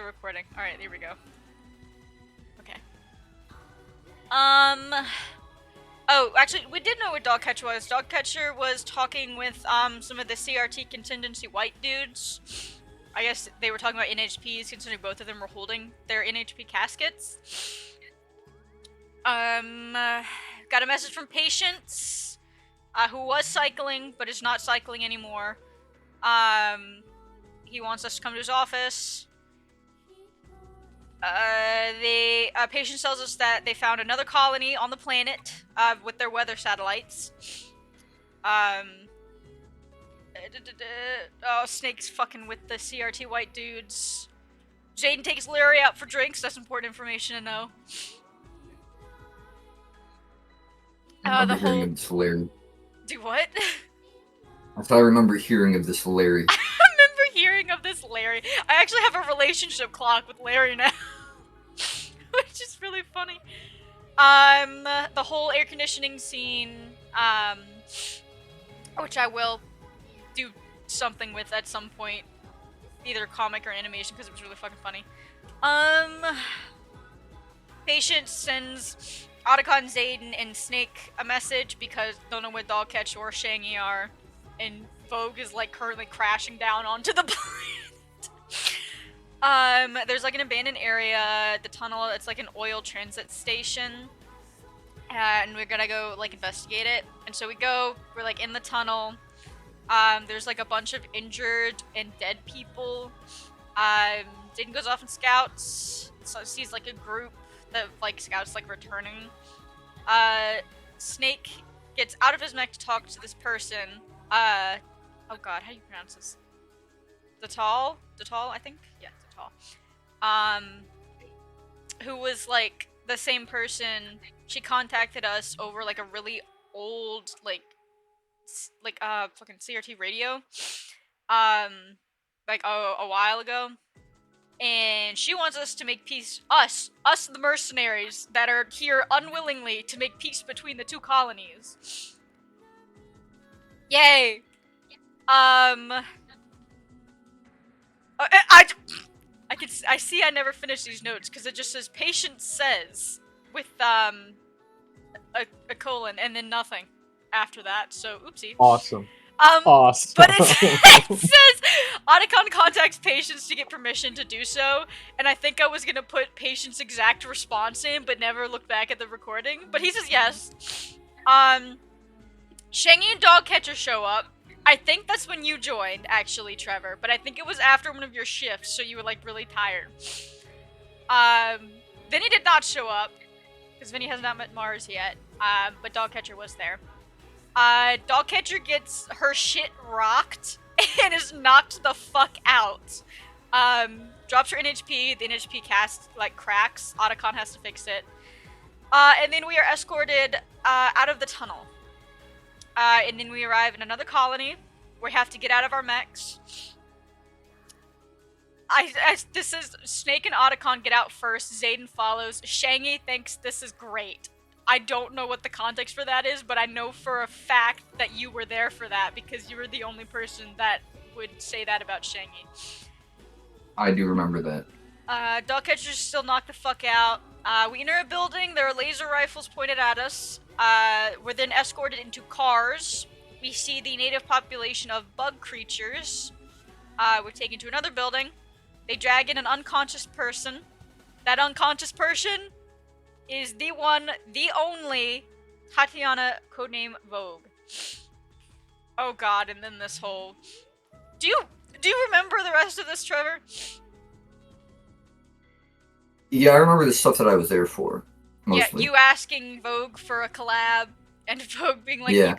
recording. Alright, here we go. Okay. Oh, actually, we did know what Dogcatcher was. Dogcatcher was talking with, some of the CRT contingency white dudes. I guess they were talking about NHPs, considering both of them were holding their NHP caskets. Got a message from Patience, who was cycling, but is not cycling anymore. He wants us to come to his office. The Patience tells us that they found another colony on the planet, with their weather satellites. Oh, Snake's fucking with the CRT white dudes. Zayden takes Larry out for drinks, that's important information to know. I remember hearing of this Larry. Do what? I thought I remember hearing of this Larry. I remember hearing of this Larry. I actually have a relationship clock with Larry now. Which is really funny. The whole air conditioning scene, which I will do something with at some point. Either comic or animation, because it was really fucking funny. Patience sends Otacon, Zayden, and Snake a message because don't know where Dogcatcher or Shangy are, and Vogue is like currently crashing down onto the planet. There's like an abandoned area, the tunnel, it's like an oil transit station, and we're gonna go like investigate it. And so we go, we're like in the tunnel. There's like a bunch of injured and dead people. Zayden goes off and scouts, so sees like a group that like scouts like returning. Snake gets out of his mech to talk to this person. Oh god, how do you pronounce this? Datal, I think? Yeah, Datal. Who was like the same person. She contacted us over like a really old fucking CRT radio, like a while ago, and she wants us to make peace. Us the mercenaries that are here unwillingly to make peace between the two colonies. Yay! I see I never finished these notes because it just says Patience says with a colon and then nothing after that, so oopsie. Awesome. Awesome. But it says Otacon contacts Patience to get permission to do so, and I think I was gonna put Patience's exact response in, but never look back at the recording. But he says yes. Shangy and Dogcatcher show up. I think that's when you joined, actually, Trever, but I think it was after one of your shifts, so you were like really tired. Vinny did not show up, because Vinny has not met Mars yet, but Dogcatcher was there. Dogcatcher gets her shit rocked and is knocked the fuck out. Drops her NHP, the NHP cast, like, cracks. Otacon has to fix it. And then we are escorted, out of the tunnel. And then we arrive in another colony. We have to get out of our mechs. This is Snake and Otacon get out first. Zayden follows. Shangy thinks this is great. I don't know what the context for that is, but I know for a fact that you were there for that because you were the only person that would say that about Shangy. I do remember that. Dogcatcher's still knocked the fuck out. We enter a building. There are laser rifles pointed at us. We're then escorted into cars. We see the native population of bug creatures. We're taken to another building. They drag in an unconscious person. That unconscious person is the one, the only, Tatyana, codename Vogue. Oh god, and then this whole... Do you remember the rest of this, Trever? Yeah, I remember the stuff that I was there for. Mostly. Yeah, you asking Vogue for a collab, and Vogue being like, yeah.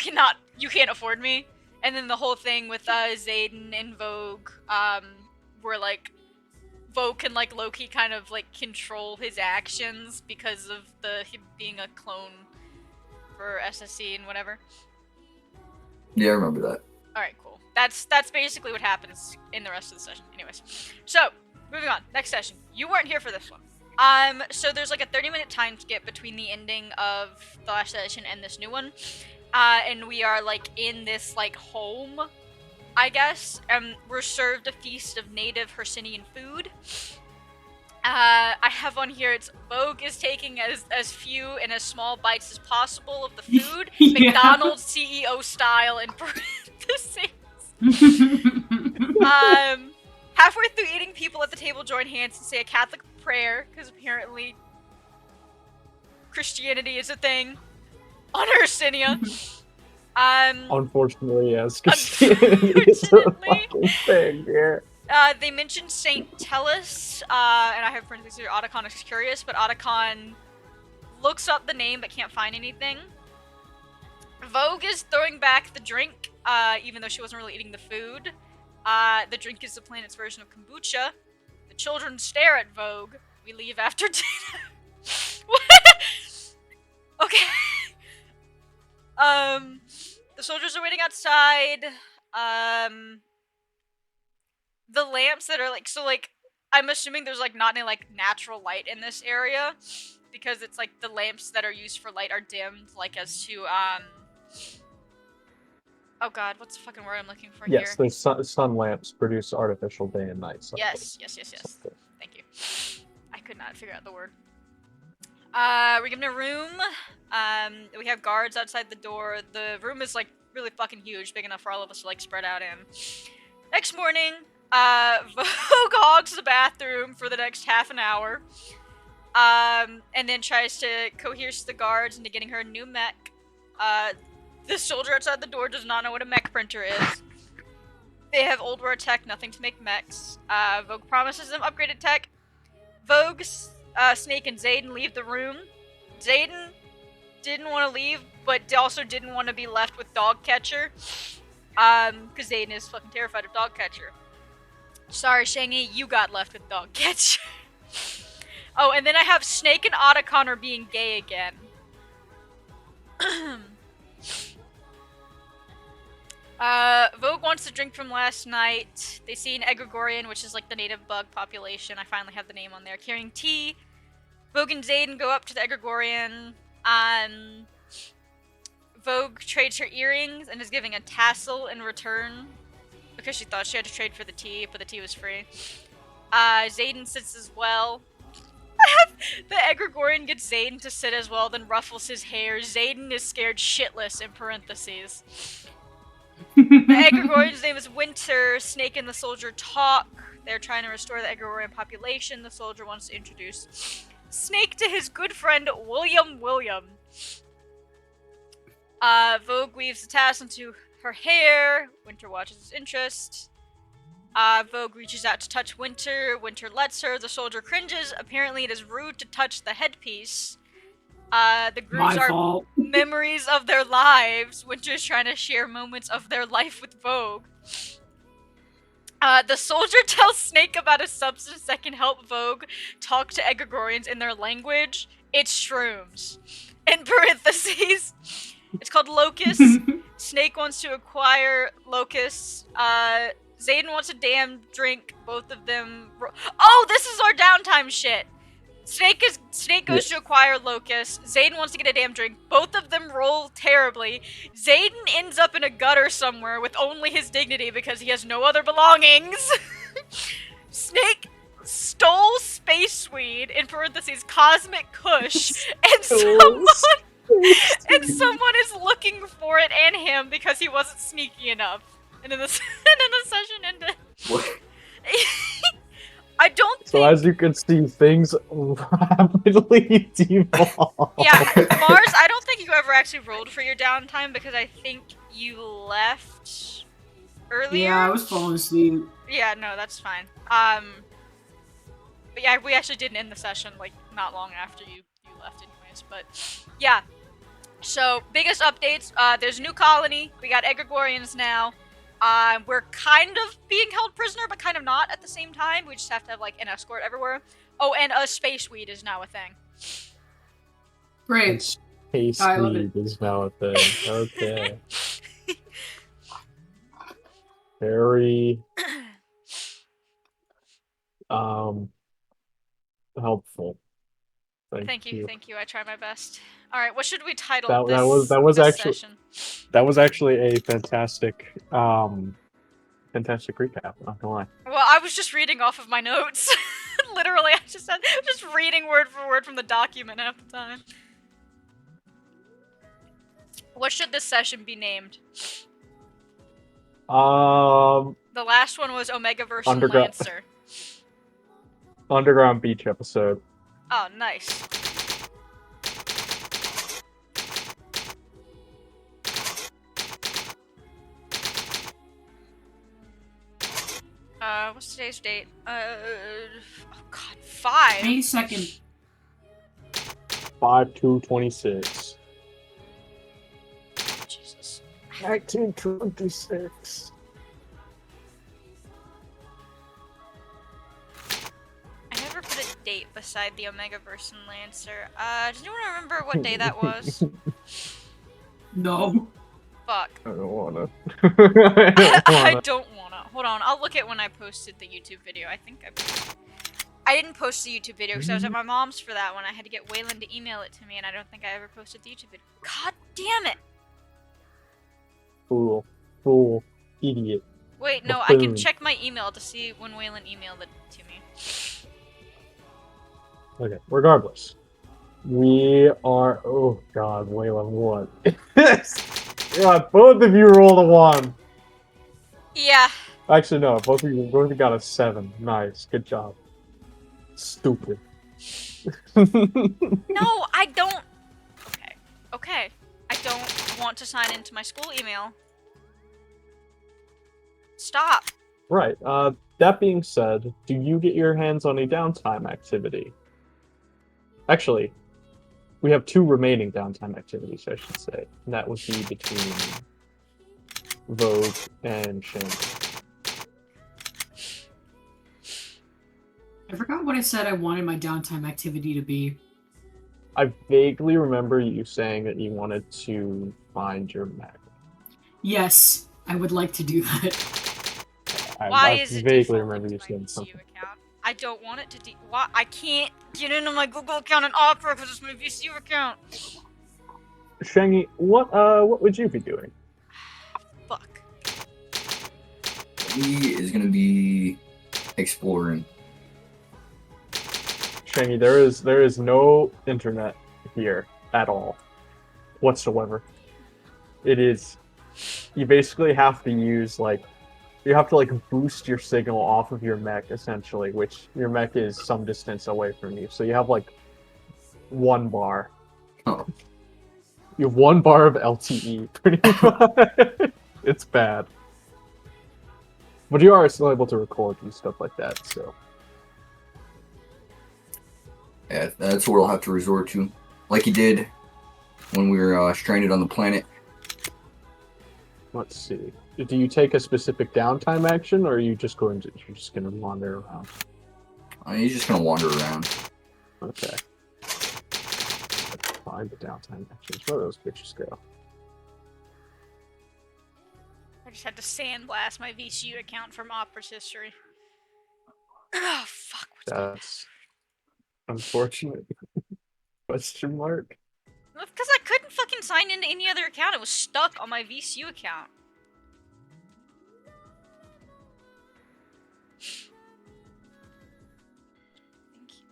You can't afford me. And then the whole thing with Zayden and Vogue, where like Vogue can like low-key kind of like control his actions because of him being a clone for SSC and whatever. Yeah, I remember that. Alright, cool. That's basically what happens in the rest of the session. Anyways. So, moving on. Next session. You weren't here for this one. So there's like a 30-minute time skip between the ending of the last session and this new one. And we are like in this like home, I guess. We're served a feast of native Hercynian food. have on here, it's Vogue is taking as few and as small bites as possible of the food, Yeah. McDonald's CEO style in parentheses. Halfway through eating, people at the table join hands and say a Catholic prayer, because apparently Christianity is a thing on Ursinia. Unfortunately, yes. Christianity is a fucking thing, yeah. They mentioned Saint Tellus, and I have parentheses here, Otacon is curious, but Otacon looks up the name but can't find anything. Vogue is throwing back the drink, even though she wasn't really eating the food. The drink is the planet's version of kombucha. The children stare at Vogue. We leave after dinner. Okay. The soldiers are waiting outside. The lamps that are I'm assuming there's not any natural light in this area, because it's the lamps that are used for light are dimmed, as to oh god, what's the fucking word I'm looking for here? Yes, the sun lamps produce artificial day and night cycles. Yes. Thank you. I could not figure out the word. We're given a room. We have guards outside the door. The room is really fucking huge, big enough for all of us to spread out in. Next morning, Vogue hogs the bathroom for the next half an hour. And then tries to coerce the guards into getting her a new mech. The soldier outside the door does not know what a mech printer is. They have old war tech, nothing to make mechs. Vogue promises them upgraded tech. Vogue, Snake, and Zayden leave the room. Zayden didn't want to leave, but also didn't want to be left with Dogcatcher. Because Zayden is fucking terrified of Dogcatcher. Sorry, Shangy, you got left with Dogcatcher. Oh, and then I have Snake and Otacon are being gay again. Vogue wants to drink from last night. They see an egregorian, which is the native bug population. I finally have the name on there. Carrying tea. Vogue and Zayden go up to the egregorian. Vogue trades her earrings and is giving a tassel in return, because she thought she had to trade for the tea, but the tea was free. Zayden sits as well. The egregorian gets Zayden to sit as well, then ruffles his hair. Zayden is scared shitless in parentheses. The egregorian's name is Winter. Snake and the soldier talk. They're trying to restore the egregorian population. The soldier wants to introduce Snake to his good friend William. Vogue weaves the tassel into her hair. Winter watches his interest. Vogue reaches out to touch Winter. Winter lets her. The soldier cringes. Apparently it is rude to touch the headpiece. The grooves are memories of their lives. Winter's trying to share moments of their life with Vogue. The soldier tells Snake about a substance that can help Vogue talk to egregorians in their language. It's shrooms. In parentheses. It's called Locust. Snake wants to acquire Locust. Zayden wants a damn drink. Both of them... Oh, this is our downtime shit! Snake goes to acquire Locust. Zayden wants to get a damn drink. Both of them roll terribly. Zayden ends up in a gutter somewhere with only his dignity because he has no other belongings. Snake stole space weed, in parentheses, cosmic kush, and someone is looking for it and him because he wasn't sneaky enough. And then the session ended. What? I don't think... So as you can see, things rapidly devolve. Yeah, Mars, I don't think you ever actually rolled for your downtime because I think you left earlier. Yeah, I was falling asleep. Yeah, no, that's fine. But yeah, we actually didn't end the session, not long after you left anyways, but yeah. So, biggest updates, there's a new colony, we got egregorians now. We're kind of being held prisoner, but kind of not at the same time. We just have to have, an escort everywhere. Oh, and a space weed is now a thing. Great. Space I love weed is now a thing. Okay. Very... helpful. Thank you. I try my best. Alright, what should we title that this was this actually session? That was actually a fantastic recap, not gonna lie. Well, I was just reading off of my notes. Literally, I just just reading word for word from the document half the time. What should this session be named? The last one was Omegaverse and Lancer. Underground Beach episode. Oh, nice. What's today's date? Oh god, 5. May 2nd. 5/2/26. Jesus. 1926. I never put a date beside the Omegaverse and Lancer. Does anyone remember what day that was? No. Fuck. I don't wanna. I don't wanna. Hold on, I'll look at when I posted the YouTube video. I think I didn't post the YouTube video because I was at my mom's for that one. I had to get Waylon to email it to me, and I don't think I ever posted the YouTube video. God damn it! Fool, idiot. Wait, no, I Buffoon. can check my email to see when Waylon emailed it to me. Okay, regardless. We are. Oh god, Waylon, what? God, both of you rolled a 1. Yeah. Actually, no, both of you got a 7. Nice, good job. Stupid. No, I don't. Okay. Okay. I don't want to sign into my school email. Stop. Right. That being said, do you get your hands on a downtime activity? Actually, we have 2 remaining downtime activities, I should say. And that would be between Vogue and Shangy. I forgot what I said I wanted my downtime activity to be. I vaguely remember you saying that you wanted to find your mech. Yes, I would like to do that. Why I is it vaguely defaulting remember to you my saying VCU something. account? I don't want it to why? I can't get into my Google account in Opera because it's my VCU account. Shangy, what would you be doing? Fuck. He is gonna be exploring. Shangy, there is no internet here at all, whatsoever. It is, you basically have to use you have to boost your signal off of your mech essentially, which your mech is some distance away from you. So you have 1 bar. Oh, You have 1 bar of LTE, pretty much. It's bad. But you are still able to record and stuff like that, so. yeah, that's what we'll have to resort to, like he did when we were stranded on the planet. Let's see. Do you take a specific downtime action, or are you just going to wander around? He's just gonna wander around. Okay. Let's find the downtime actions. Where those bitches go? I just had to sandblast my VCU account from Opera's history. Oh fuck. What's going on? That's unfortunate. Question mark. Because I couldn't fucking sign into any other account. It was stuck on my VCU account. Thank you.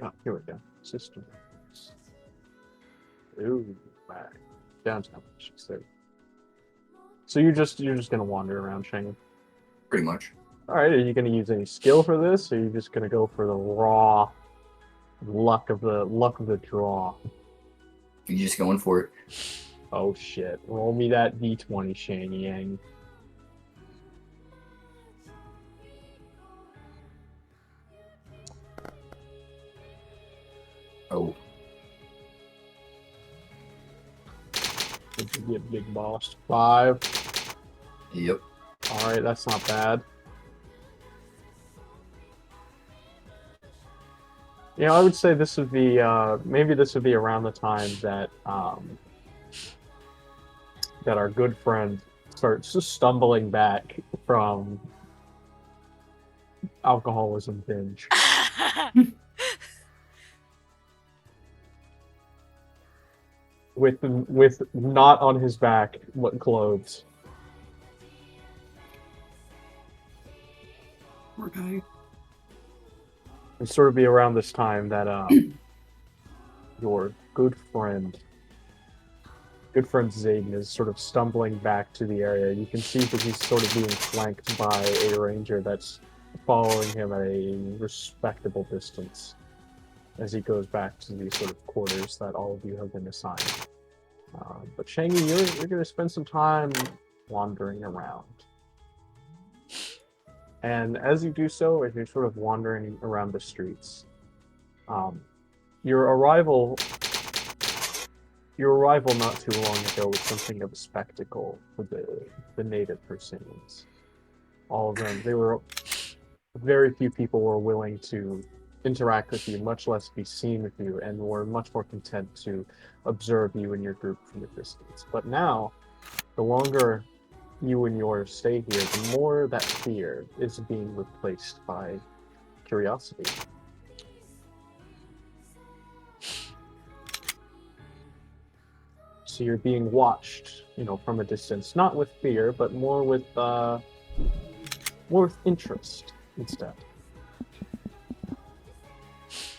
Oh, here we go. System. Ooh, back. Downtown. So you're just gonna wander around, Shangy. Pretty much. All right. Are you gonna use any skill for this, or are you just gonna go for the raw luck of the draw? He's just going for it. Oh shit! Roll me that d20, Shangy Yang. Oh, Get big boss. 5. yep. All right, that's not bad. Yeah, I would say this would be maybe this would be around the time that that our good friend starts stumbling back from alcoholism binge. With not on his back what clothes. Poor guy. It'd sort of be around this time that your good friend Zayden is sort of stumbling back to the area. You can see that he's sort of being flanked by a ranger that's following him at a respectable distance as he goes back to the sort of quarters that all of you have been assigned. But Shangy, you're going to spend some time wandering around. And as you do so, as you're sort of wandering around the streets, your arrival not too long ago was something of a spectacle for the native Persinians. All of them, very few people were willing to interact with you, much less be seen with you, and were much more content to observe you and your group from a distance. But now, the longer you and yours stay here, the more that fear is being replaced by curiosity. So you're being watched, from a distance, not with fear, but more with interest instead.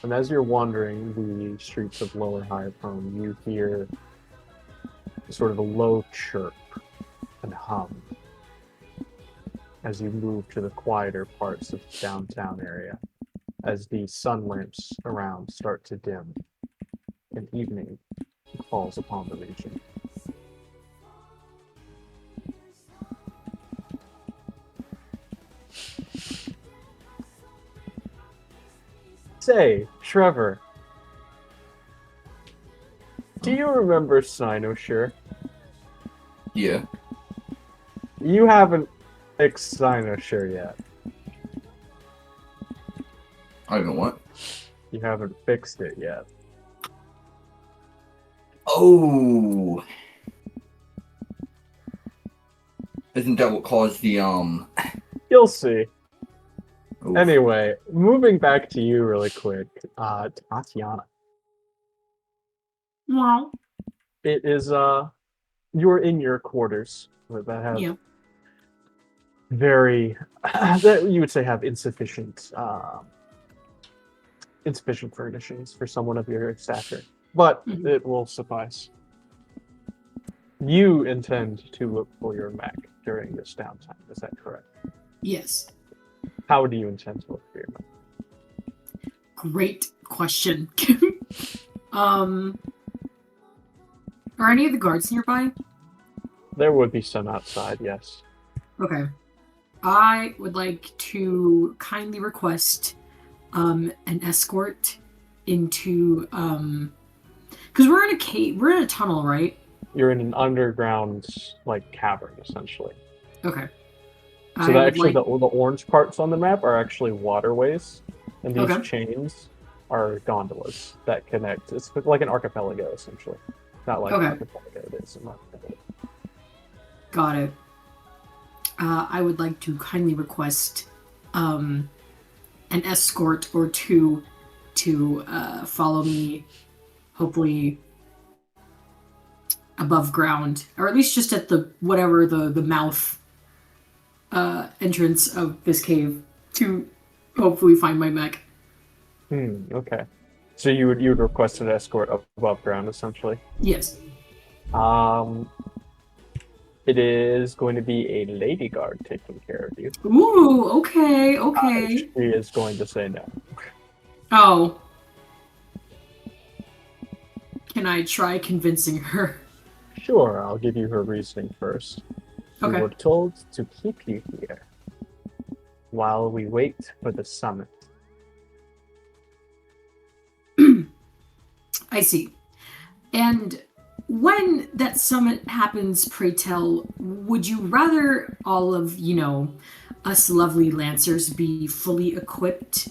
And as you're wandering the streets of Lower High Prone, you hear sort of a low chirp and hum as you move to the quieter parts of the downtown area, as the sun lamps around start to dim and evening falls upon the region. Say, Trever, do you remember Cynosure? Yeah. You haven't fixed Cynosure yet. I don't know what. You haven't fixed it yet. Oh. Isn't that what caused the You'll see. Oof. Anyway, moving back to you really quick, Tatyana. Wow. It is, you're in your quarters that have Yep. very, that you would say have insufficient furnishings for someone of your stature, but it will suffice. You intend to look for your mech during this downtime, is that correct? Yes. How do you intend to look for your mech? Great question. Are any of the guards nearby? There would be some outside, yes. Okay. I would like to kindly request an escort into because we're in a cave, we're in a tunnel, right? You're in an underground, cavern, essentially. Okay. So that actually, the orange parts on the map are actually waterways, and these chains are gondolas that connect. It's like an archipelago, essentially. Not like an archipelago, it is an archipelago. Got it. I would like to kindly request an escort or two to follow me, hopefully above ground, or at least just at the mouth entrance of this cave to hopefully find my mech. Okay. So you would request an escort above ground, essentially? Yes. It is going to be a lady guard taking care of you. Ooh, okay. She is going to say no. Oh. Can I try convincing her? Sure, I'll give you her reasoning first. Okay. We were told to keep you here while we wait for the summit. I see. And when that summit happens, pray tell, would you rather all of, us lovely Lancers be fully equipped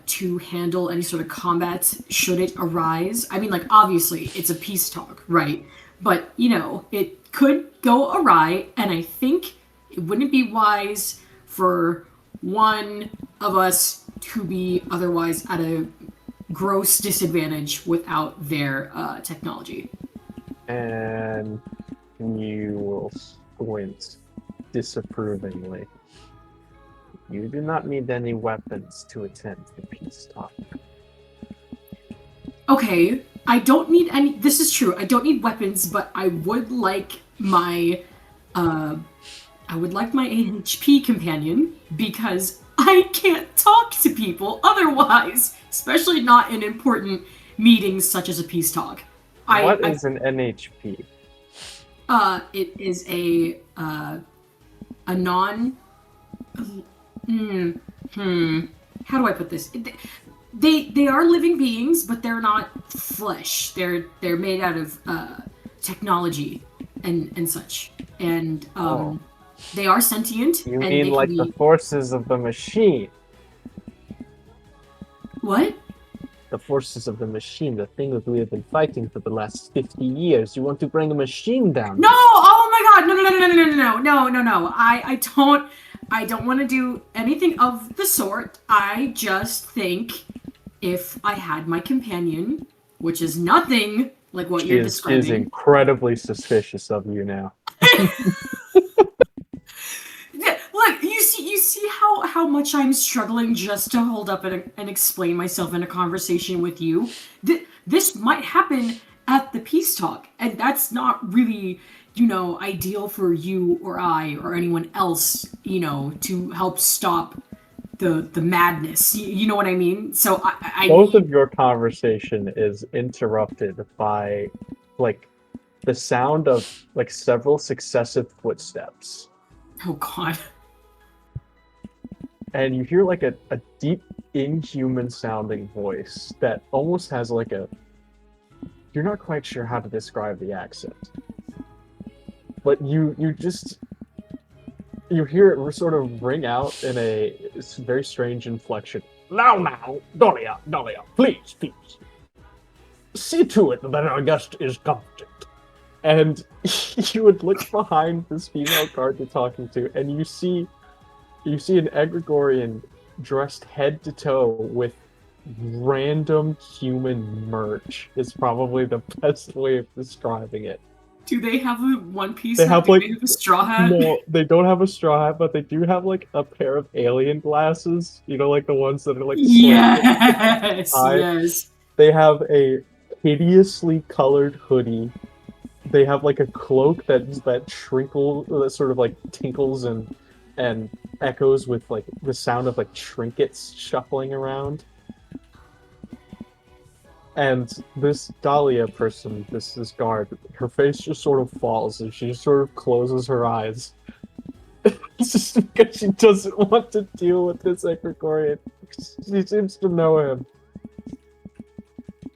to handle any sort of combat should it arise? I mean, obviously, it's a peace talk, right? But, it could go awry, and I think it wouldn't be wise for one of us to be otherwise at a gross disadvantage without their technology. And you will squint disapprovingly. You do not need any weapons to attend the peace talk. Okay, I don't need any. This is true. I don't need weapons, but I would like my, AHP companion because I can't talk to people otherwise, especially not in important meetings such as a peace talk. What is an NHP? It is a non. How do I put this? They are living beings, but they're not flesh. They're made out of technology and such, and they are sentient. You and mean like the forces of the machine? What? The forces of the machine, the thing that we have been fighting for the last 50 years. You want to bring a machine down? No! Oh my god! No! I don't want to do anything of the sort. I just think if I had my companion, which is nothing like what you're describing. She is incredibly suspicious of you now. Yeah, look, you see how much I'm struggling just to hold up and explain myself in a conversation with you? This might happen at the peace talk, and that's not really, ideal for you or I or anyone else, to help stop the madness. You know what I mean? So I Both of your conversation is interrupted by, like, the sound of, like, several successive footsteps. Oh god. And you hear, like, a deep, inhuman-sounding voice that almost has, like, a... You're not quite sure how to describe the accent. But you hear it sort of ring out in a very strange inflection. Now, Dahlia, please. See to it that our guest is comforted. And you would look behind this female guard you're talking to, and you see an Egregorian dressed head to toe with random human merch. Is probably the best way of describing it. Do they have a one piece? They have, like, they have a straw hat? No, they don't have a straw hat, but they do have, like, a pair of alien glasses. You know, like the ones that are, like, yes, high. yes. They have a hideously colored hoodie. They have, like, a cloak that sort of, like, tinkles and echoes with, like, the sound of, like, trinkets shuffling around. And this Dahlia person, this guard, her face just sort of falls and she sort of closes her eyes. It's just because she doesn't want to deal with this Egregorian. She seems to know him.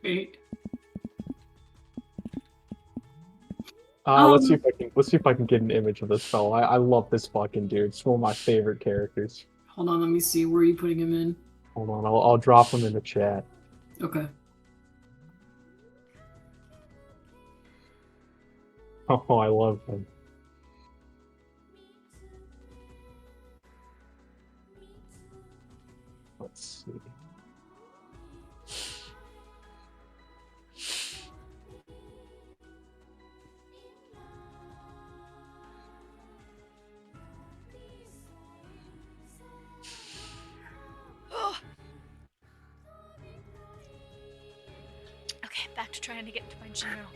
Wait. Let's see if I can get an image of this fellow. I love this fucking dude. It's one of my favorite characters. Hold on, let me see. Where are you putting him in? Hold on, I'll drop him in the chat. Okay. Oh, I love him. Let's see. Okay, back to trying to get to my general.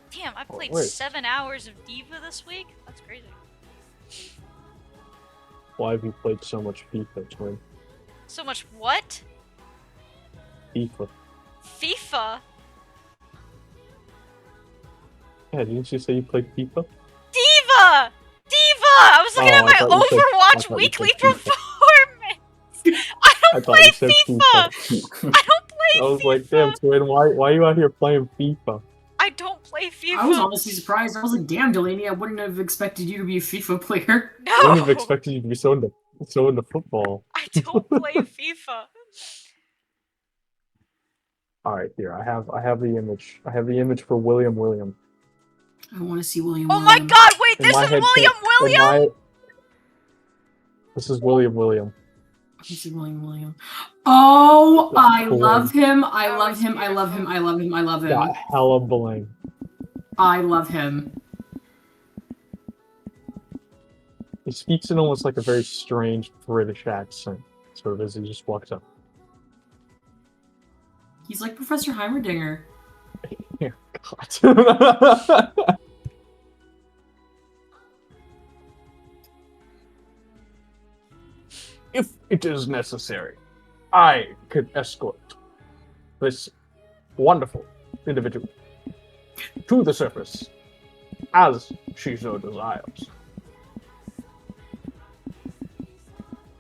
Damn, I played 7 hours of Diva this week? That's crazy. Why have you played so much FIFA, Twin? So much what? FIFA. FIFA? Yeah, didn't you say you played FIFA? Diva! Diva! I was looking at my Overwatch weekly performance! I don't play FIFA! I don't play FIFA! I was like, damn, Twin, why are you out here playing FIFA? I don't play FIFA! I was honestly surprised. I was like, damn, Delaney, I wouldn't have expected you to be a FIFA player. No! I wouldn't have expected you to be so into football. I don't play FIFA. All right, here I have the image. I have the image for William. I want to see William. Oh my God! Wait, In this my is head, William. This is William. Let me see William. Oh, Yeah, I cool. love him. I That love was him. I love him. I love him. I love him. Got hella bling. I love him. He speaks in almost like a very strange British accent, sort of as he just walks up. He's like Professor Heimerdinger. Yeah, God. If it is necessary, I can escort this wonderful individual to the surface, as she so desires.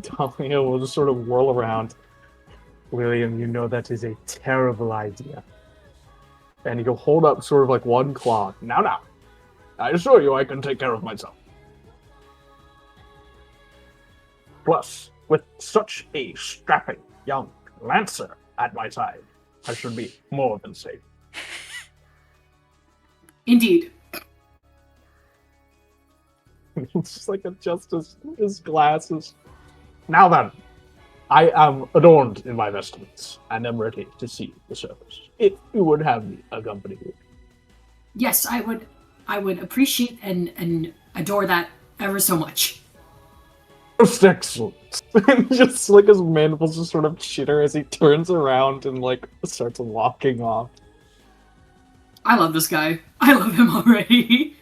Talia will just sort of whirl around. William, you know that is a terrible idea. And he'll hold up sort of like one claw. Now, I assure you I can take care of myself. Plus, with such a strapping young lancer at my side, I should be more than safe. Indeed. It's just like adjust his glasses. Now then, I am adorned in my vestments and am ready to see the surface. If you would have me accompany you. Yes, I would appreciate and adore that ever so much. Most excellent. And just like his mandibles just sort of chitter as he turns around and like starts walking off. I love this guy. I love him already.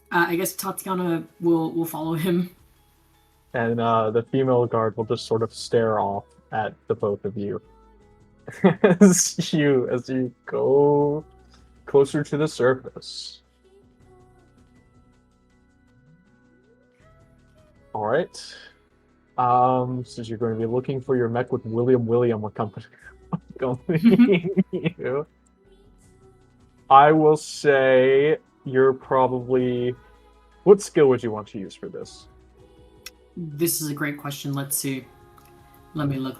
I guess Tatyana will follow him. And the female guard will just sort of stare off at the both of you. as you go closer to the surface. Alright. Since you're going to be looking for your mech with William accompanying you, I will say you're probably... What skill would you want to use for this? This is a great question. Let's see. Let me look.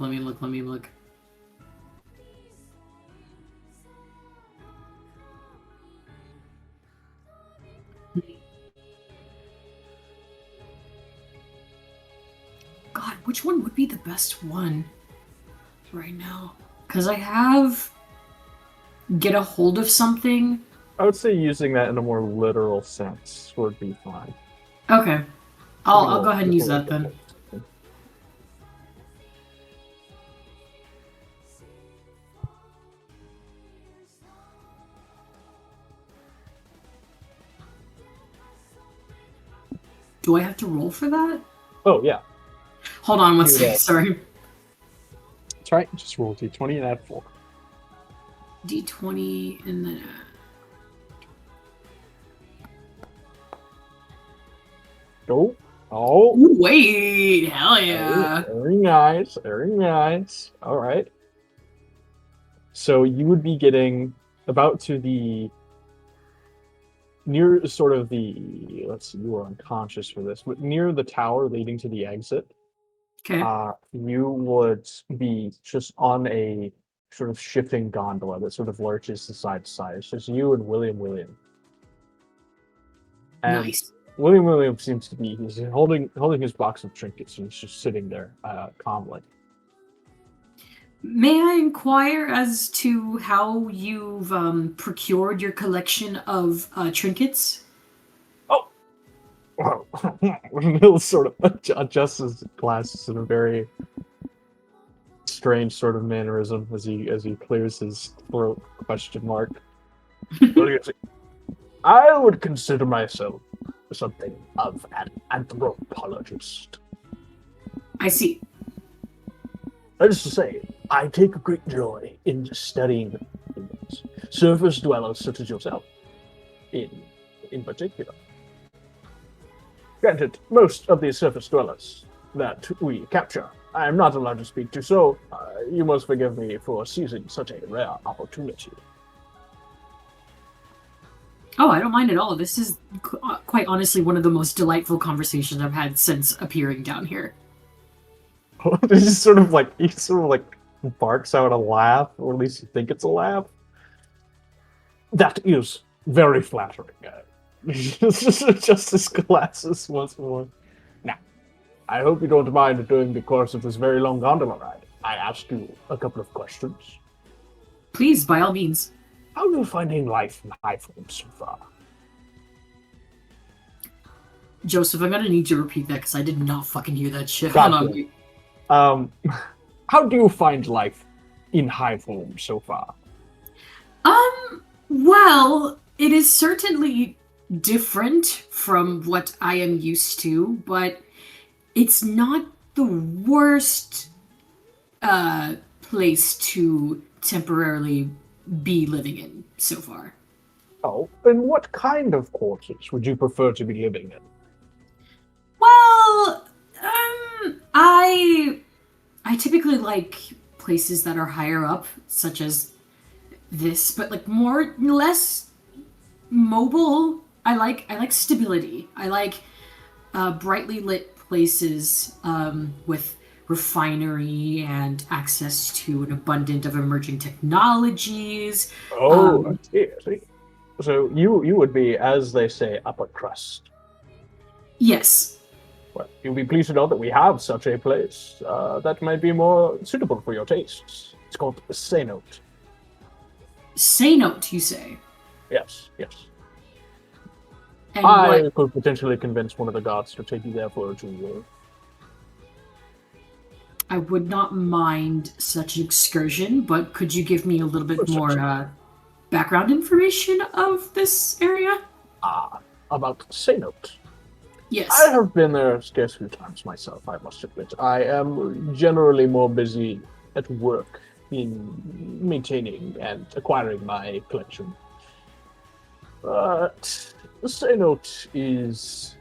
God, which one would be the best one right now? Because I have get a hold of something. I would say using that in a more literal sense would be fine. Okay. I'll go ahead and use that then. Do I have to roll for that? Oh, yeah. Hold on one Do second, that. sorry. That's right. Just roll d20 and add 4. D20 and then... Go. Oh. Ooh, wait! Hell yeah! Very nice. Very nice. All right. So you would be getting about to the... Near sort of the... Let's see, you were unconscious for this, but near the tower leading to the exit, Okay. you would be just on a sort of shifting gondola that sort of lurches to side to side. It's just you and William. And Nice. William seems to be he's holding his box of trinkets and he's just sitting there calmly. May I inquire as to how you've procured your collection of trinkets? Well, Mill sort of adjusts his glasses in a very strange sort of mannerism as he clears his throat. Question mark. What do you think? I would consider myself something of an anthropologist. I see. That is to say, I take a great joy in studying humans, surface dwellers such as yourself, in particular. Granted, most of the surface dwellers that we capture, I am not allowed to speak to, so you must forgive me for seizing such a rare opportunity. Oh, I don't mind at all. This is quite honestly one of the most delightful conversations I've had since appearing down here. He's sort of like barks out a laugh, or at least you think it's a laugh. That is very flattering. Justice glasses once more. Now, I hope you don't mind during the course of this very long gondola ride. I asked you a couple of questions. Please, by all means. How are you finding life in high form so far? Joseph, I'm gonna need you to repeat that because I did not fucking hear that shit. Gotcha. Hold on. Wait. How do you find life in high form so far? Well, it is certainly different from what I am used to, but it's not the worst place to temporarily be living in so far. Oh, and what kind of quarters would you prefer to be living in? Well, I typically like places that are higher up, such as this, but like less mobile. I like stability. I like brightly lit places with refinery and access to an abundance of emerging technologies. Oh, I see. So you would be, as they say, upper crust. Yes. Well, you'll be pleased to know that we have such a place that might be more suitable for your tastes. It's called Cenote. Cenote, you say? Yes. And I could potentially convince one of the gods to take you there for a tour. I would not mind such an excursion, but could you give me a little bit more background information of this area? About Cenote. Yes. I have been there a scarce few times myself, I must admit. I am generally more busy at work in maintaining and acquiring my collection. But Cenote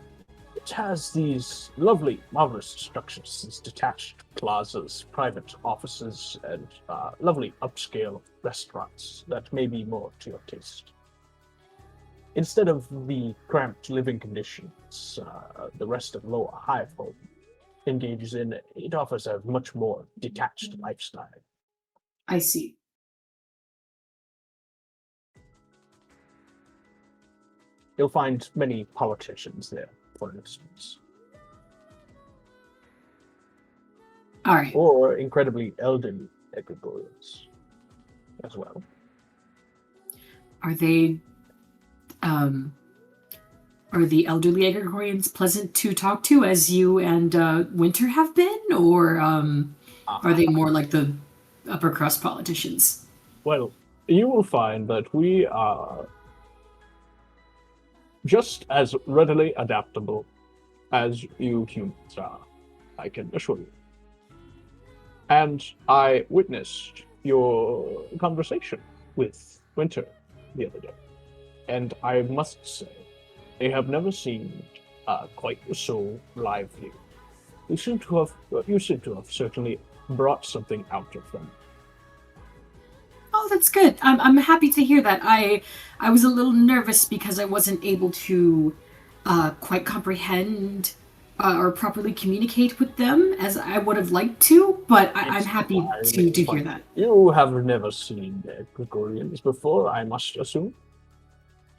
it has these lovely, marvelous structures, these detached plazas, private offices, and lovely upscale restaurants that may be more to your taste. Instead of the cramped living conditions the rest of lower high form engages in, it offers a much more detached lifestyle. I see. You'll find many politicians there, for instance. All right. Or incredibly elderly Ecuadorians as well. Are the elderly Egregorians pleasant to talk to, as you and Winter have been, or are they more like the upper crust politicians? Well, you will find that we are just as readily adaptable as you humans are, I can assure you. And I witnessed your conversation with Winter the other day, and I must say, they have never seemed quite so lively. You seem to have certainly brought something out of them. Oh, that's good. I'm happy to hear that. I was a little nervous because I wasn't able to quite comprehend or properly communicate with them as I would have liked to, but I'm happy to hear that. You have never seen Gregorians before, I must assume?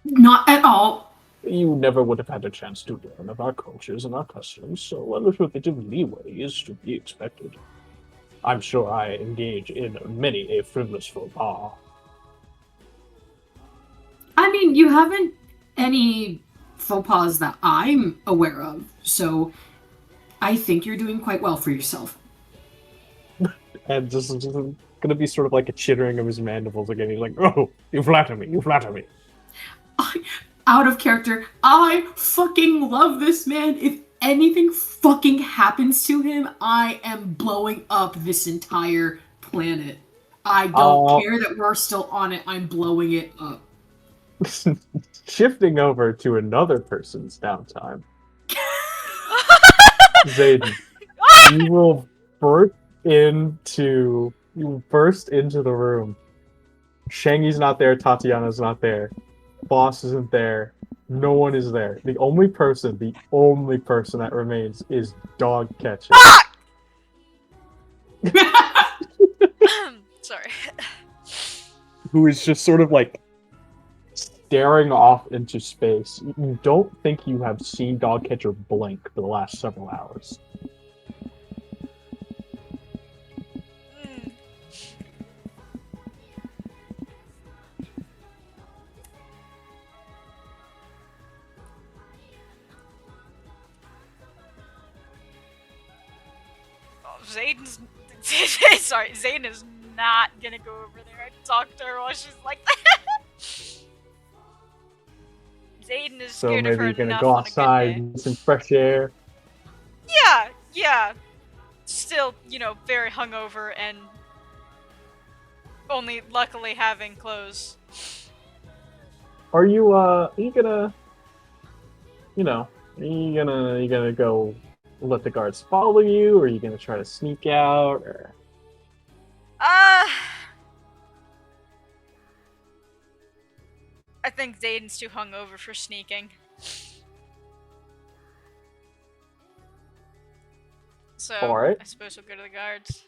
Not at all. You never would have had a chance to learn of our cultures and our customs, so a little bit of leeway is to be expected. I'm sure I engage in many a frivolous faux pas. I mean, you haven't any faux pas that I'm aware of, so I think you're doing quite well for yourself. And this is going to be sort of like a chittering of his mandibles again. He's like, oh, you flatter me, you flatter me. Out of character, I fucking love this man. If anything fucking happens to him, I am blowing up this entire planet. I don't care that we're still on it. I'm blowing it up. Shifting over to another person's downtime. Zayden, you will burst into the room. Shangy's not there, Tatyana's not there. Boss isn't there. No one is there. The only person that remains is Dogcatcher. who is just sort of like staring off into space. You don't think you have seen Dogcatcher blink for the last several hours. Mm. Oh, Zayden's sorry, Zayden is not gonna go over there and talk to her while she's like that. Zayden is So scared of her maybe you're gonna enough go on a good day. outside, get some fresh air. Yeah. Still, very hungover and only luckily having clothes. Are you gonna, are you gonna go let the guards follow you, or are you gonna try to sneak out, or? I think Zayden's too hungover for sneaking. So, Alright. I suppose we'll go to the guards.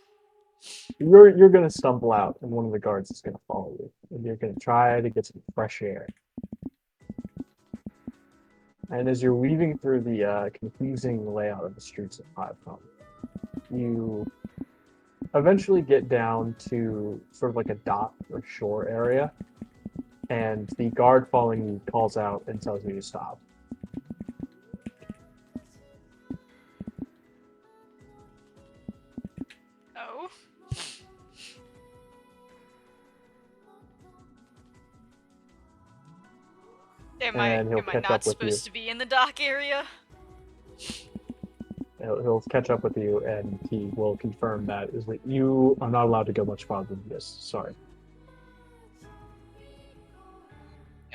You're gonna stumble out, and one of the guards is gonna follow you, and you're gonna try to get some fresh air. And as you're weaving through the confusing layout of the streets of Otacon, you eventually get down to sort of like a dock or shore area, and the guard following you calls out and tells you to stop. Oh? Am I And he'll not catch up with you. supposed to be in the dock area? He'll catch up with you, and he will confirm that you are not allowed to go much farther than this. Sorry.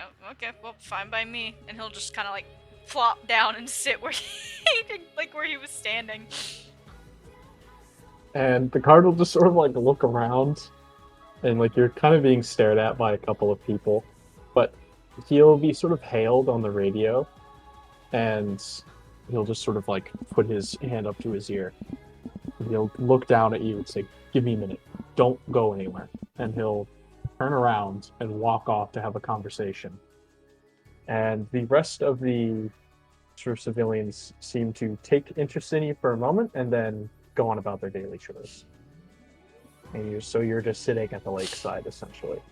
Oh, okay, well, fine by me. And he'll just kind of like plop down and sit where where he was standing. And the guard will just sort of like look around, and like you're kind of being stared at by a couple of people, but he'll be sort of hailed on the radio, and he'll just sort of like put his hand up to his ear. And he'll look down at you and say, "Give me a minute. Don't go anywhere." And he'll turn around and walk off to have a conversation. And the rest of the sort of civilians seem to take interest in you for a moment and then go on about their daily chores. And you're just sitting at the lakeside, essentially.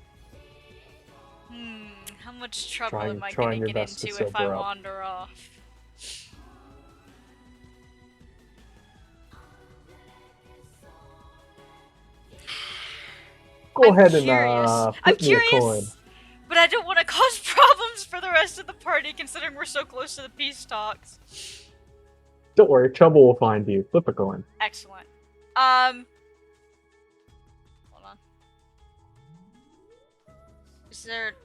How much trouble Trying am I your gonna get best to into if I sober up. wander off? Go ahead and curious. I'm flip me a coin. curious, but I don't want to cause problems for the rest of the party, considering we're so close to the peace talks. Don't worry, trouble will find you. Flip a coin. Excellent. Hold on. Is there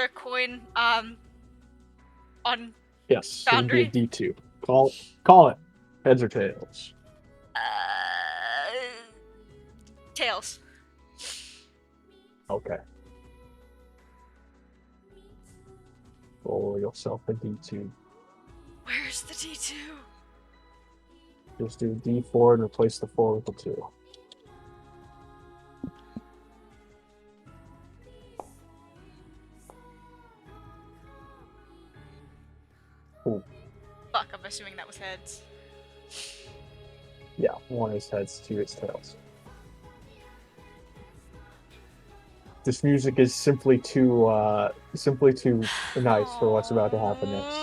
a coin, on Yes, it would be Boundary? a D2. Call it. Heads or tails. Tails. Okay. Roll yourself a D2. Where's the D2? Just do D4 and replace the 4 with the 2. Ooh. Fuck, I'm assuming that was heads. Yeah, 1 is heads, 2 is tails. This music is simply too nice for what's about to happen next.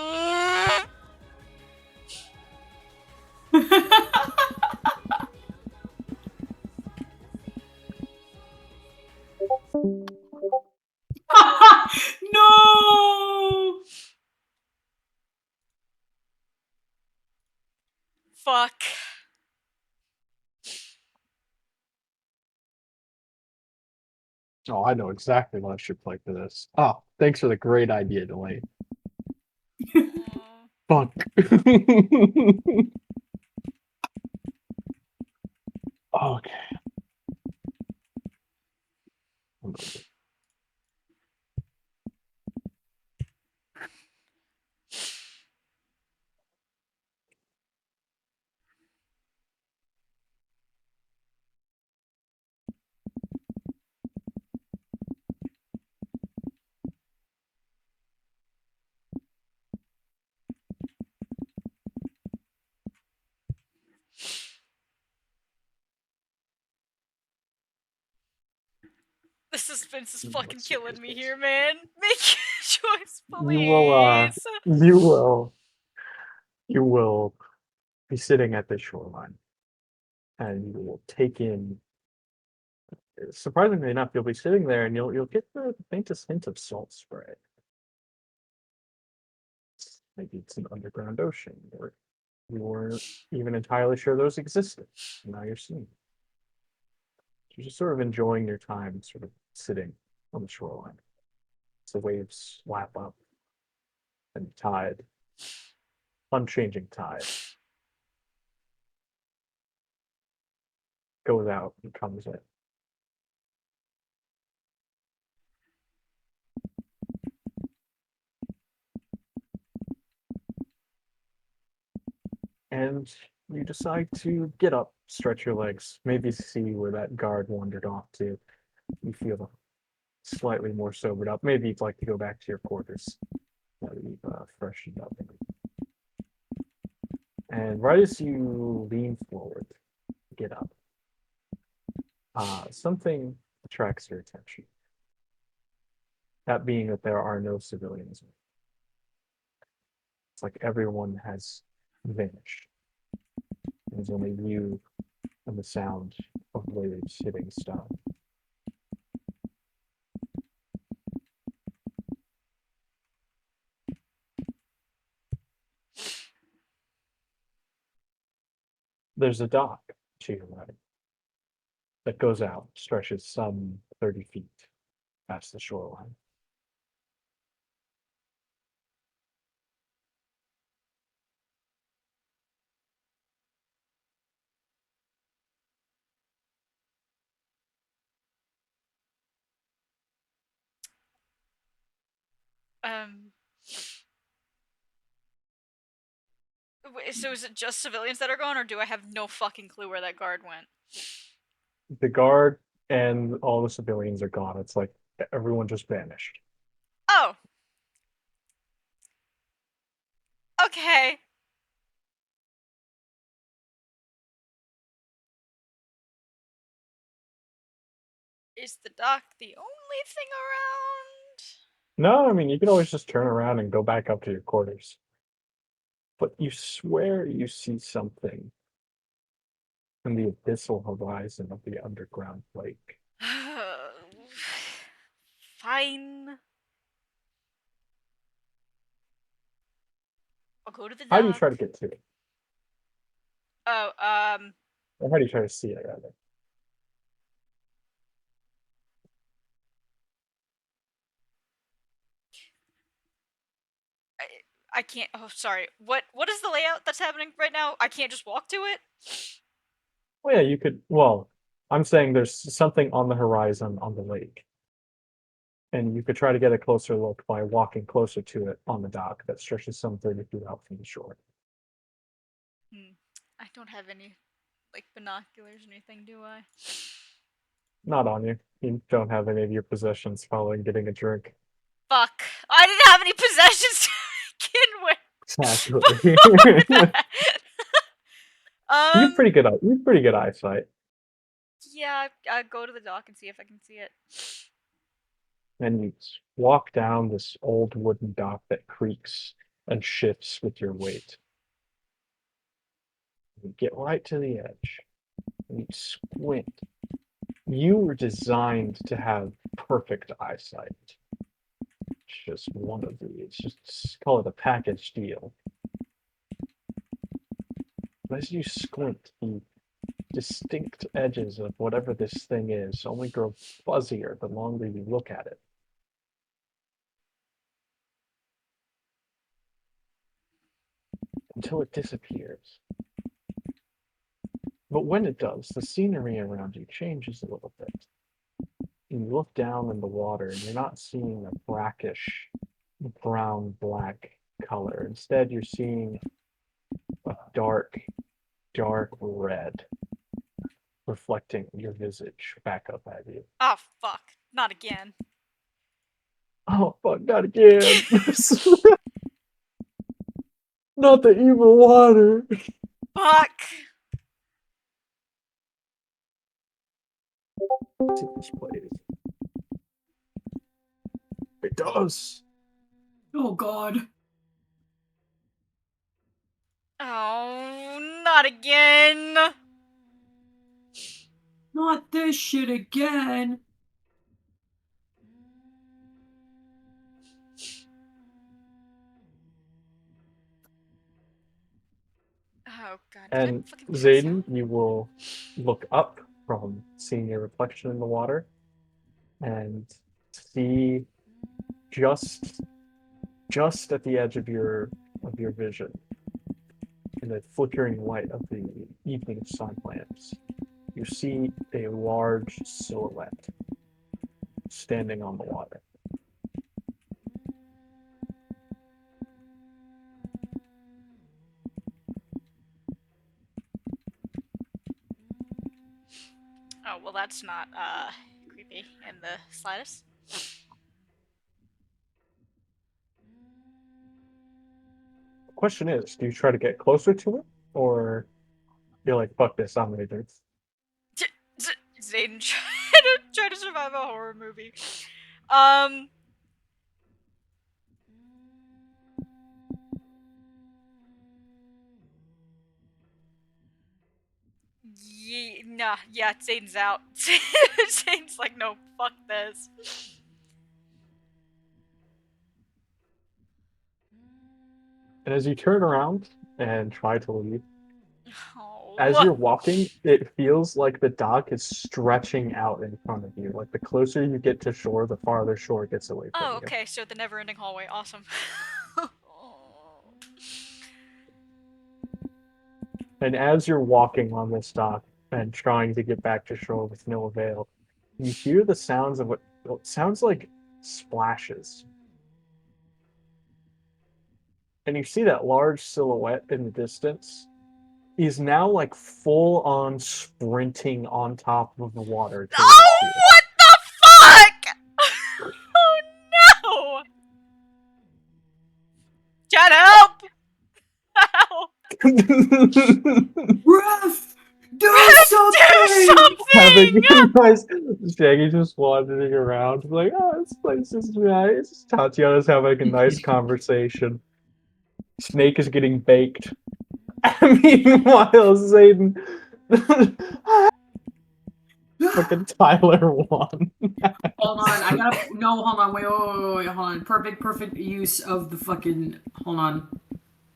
No! Fuck. Oh, I know exactly what I should play for this. Oh, thanks for the great idea, Delaney. Fuck. Okay. The suspense is Let's fucking see killing this me is. here, man. Make a choice, You will, please. you will be sitting at the shoreline, and you will take in. Surprisingly enough, you'll be sitting there, and you'll get the faintest hint of salt spray. Maybe it's an underground ocean, or you weren't even entirely sure those existed. Now you're seeing them. You're just sort of enjoying your time, sort of sitting on the shoreline. As the waves lap up, and tide, unchanging tide, goes out and comes in. And you decide to get up, stretch your legs, maybe see where that guard wandered off to. You feel slightly more sobered up. Maybe you'd like to go back to your quarters now that you've freshened up. And right as you lean forward, get up, something attracts your attention. That being that there are no civilians. It's like everyone has vanished. There's only you and the sound of waves hitting stone. There's a dock to your right that goes out, stretches some 30 feet past the shoreline. Um. So is it just civilians that are gone, or do I have no fucking clue where that guard went? The guard and all the civilians are gone. It's like everyone just vanished. Oh. Okay. Is the dock the only thing around? No, I mean, you can always just turn around and go back up to your quarters. But you swear you see something in the abyssal horizon of the underground lake. Fine. I'll go to the How do you dock. try to get to it? Oh, Or how do you try to see it, rather? I can't. Oh, sorry. What is the layout that's happening right now? I can't just walk to it. Well, yeah, you could. Well, I'm saying there's something on the horizon on the lake. And you could try to get a closer look by walking closer to it on the dock that stretches some 30 feet out from the shore. I don't have any, like, binoculars or anything, do I? Not on you. You don't have any of your possessions following getting a drink. Fuck. I didn't have any possessions to begin with. Exactly. Fuck that. You've pretty good eyesight. Yeah, I'll go to the dock and see if I can see it. And you walk down this old wooden dock that creaks and shifts with your weight. You get right to the edge and you squint. You were designed to have perfect eyesight. It's just one of these. Just call it a package deal. But as you squint, the distinct edges of whatever this thing is only grow fuzzier the longer you look at it. Until it disappears. But when it does, the scenery around you changes a little bit. You look down in the water and you're not seeing a brackish brown-black color. Instead, you're seeing a dark, dark red reflecting your visage back up at you. Oh, fuck. Not again. Oh, fuck, not again. Not the evil water. Fuck. Let's see this plays. does. Oh God. Oh, not again. Not this shit again. Oh god, can I And fucking pass Zayden, out? you will look up from seeing your reflection in the water and see just just at the edge of your vision, in the flickering light of the evening sun lamps, you see a large silhouette standing on the water. Oh, well that's not, creepy in the slightest. The question is, do you try to get closer to it, or you're like, fuck this, I'm leaving? Zayden try to survive a horror movie. Um... yeah, Zayden's out. Zayden's like, no, fuck this. And as you turn around and try to leave, as Oh. you're walking, it feels like the dock is stretching out in front of you. Like the closer you get to shore, the farther shore gets away from Oh, you. okay, so the never-ending hallway, awesome. And as you're walking on this dock and trying to get back to shore with no avail, you hear the sounds of what sounds like splashes. And you see that large silhouette in the distance is now like full on sprinting on top of the water towards Oh, you. what the fuck? Oh no! Chat, help! Help! Ref, do Do something! something! Having a nice Shaggy just wandering around, like, oh, this place is nice. Tatyana's having a nice conversation. Snake is getting baked. Meanwhile, Zayden fucking Tyler won. Hold on, I gotta. No, hold on, wait, hold on. Perfect use of the fucking. Hold on.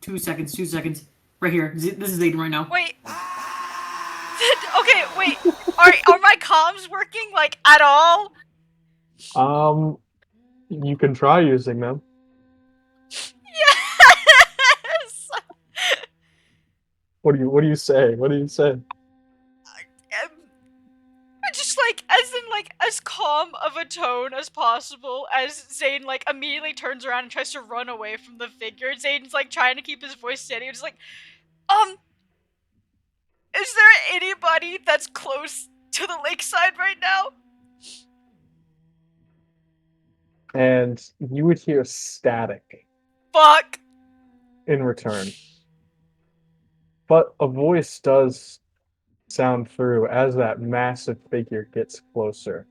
2 seconds, 2 seconds. Right here. This is Zayden right now. Wait. Okay, wait. Are my comms working, like, at all? You can try using them. Yes! What do you say? What do you say? Just like, as in, like, as calm of a tone as possible as Zayden, like, immediately turns around and tries to run away from the figure. Zayden's, like, trying to keep his voice steady. Just like, is there anybody that's close to the lakeside right now? And you would hear static Fuck! in return. But a voice does sound through as that massive figure gets closer.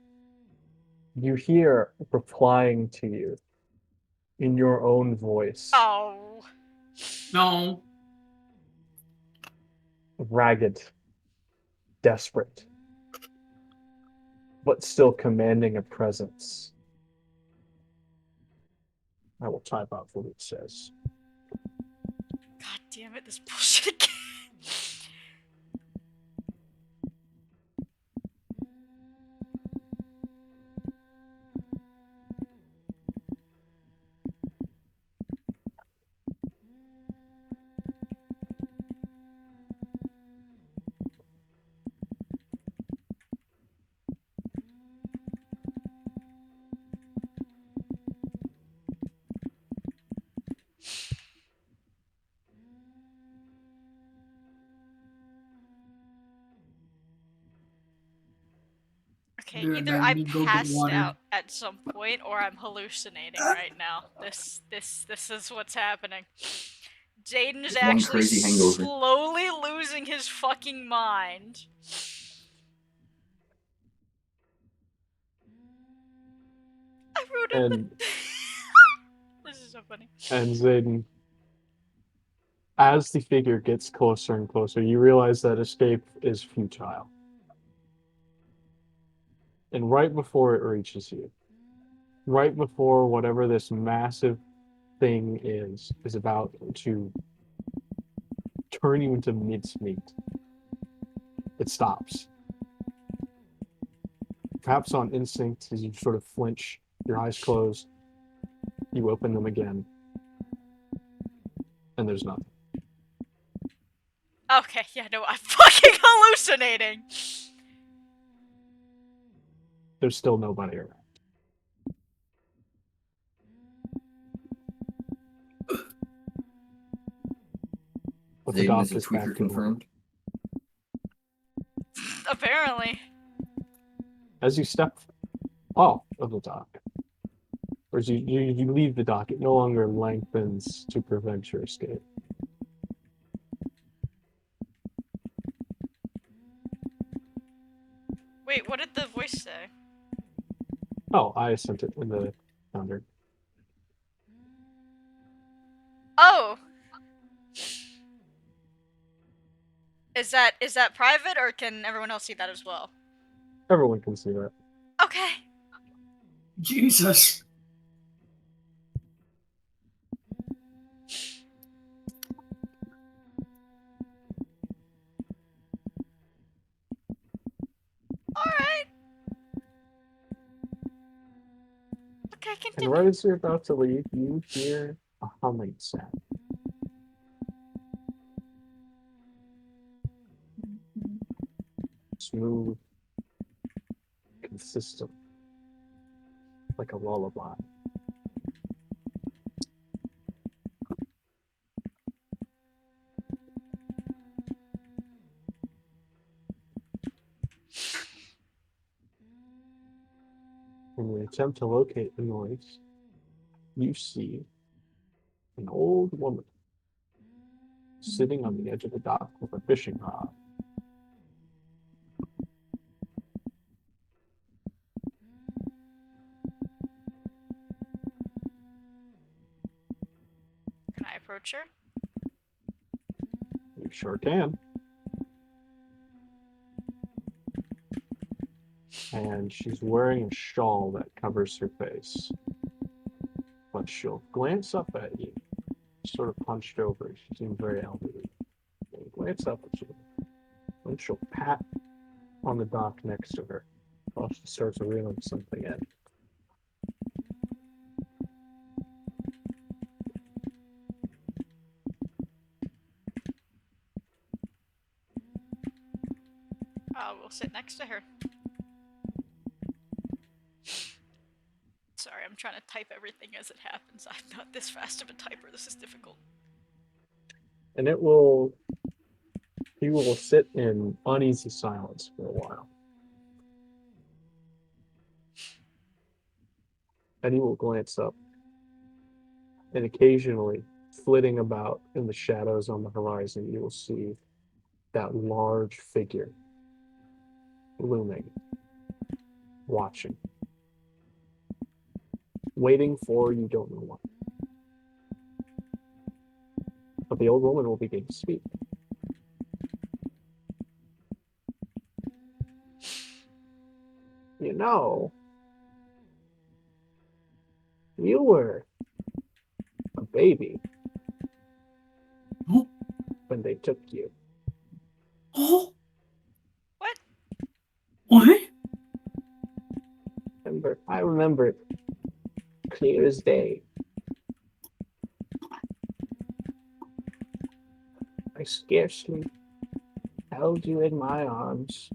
You hear replying to you in your own voice, Oh. No. ragged, desperate, but still commanding a presence. I will type out what it says. God damn it, this bullshit again. Okay, either I Go get passed water. out at some point or I'm hallucinating right now. This is what's happening. Zayden is Just one actually crazy hangover. slowly losing his fucking mind. I wrote in And the This is so funny. And Zayden, as the figure gets closer and closer, you realize that escape is futile. And right before it reaches you, right before whatever this massive thing is about to turn you into mincemeat, it stops. Perhaps on instinct, as you sort of flinch, your eyes close, you open them again, and there's nothing. Okay, yeah, no, I'm fucking hallucinating. There's still nobody around. But the Zayden, is the doctor's tweaker back to normal. confirmed? Apparently. As you step off of the dock, or as you leave the dock, it no longer lengthens to prevent your escape. Wait, what did the voice say? Oh, I sent it in the calendar. Oh! Is that private, or can everyone else see that as well? Everyone can see that. Okay. Jesus. Alright. Okay, And continue. right as you're about to leave, you hear a humming sound. Smooth, consistent, like a lullaby. When you attempt to locate the noise, you see an old woman sitting on the edge of the dock with a fishing rod. Can I approach her? You sure can. And she's wearing a shawl that covers her face. But she'll glance up at you, sort of hunched over. She seems very elderly. She'll glance up at you, and she'll pat on the dock next to her while she starts reeling something in. We'll sit next to her. Sorry, I'm trying to type everything as it happens. I'm not this fast of a typer. This is difficult. And he will sit in uneasy silence for a while. And he will glance up. And occasionally, flitting about in the shadows on the horizon, you will see that large figure looming, watching, waiting for you don't know what. But the old woman will begin to speak. You know, you were a baby Oh. when they took you. Oh. What? What? I remember it clear as day. I scarcely held you in my arms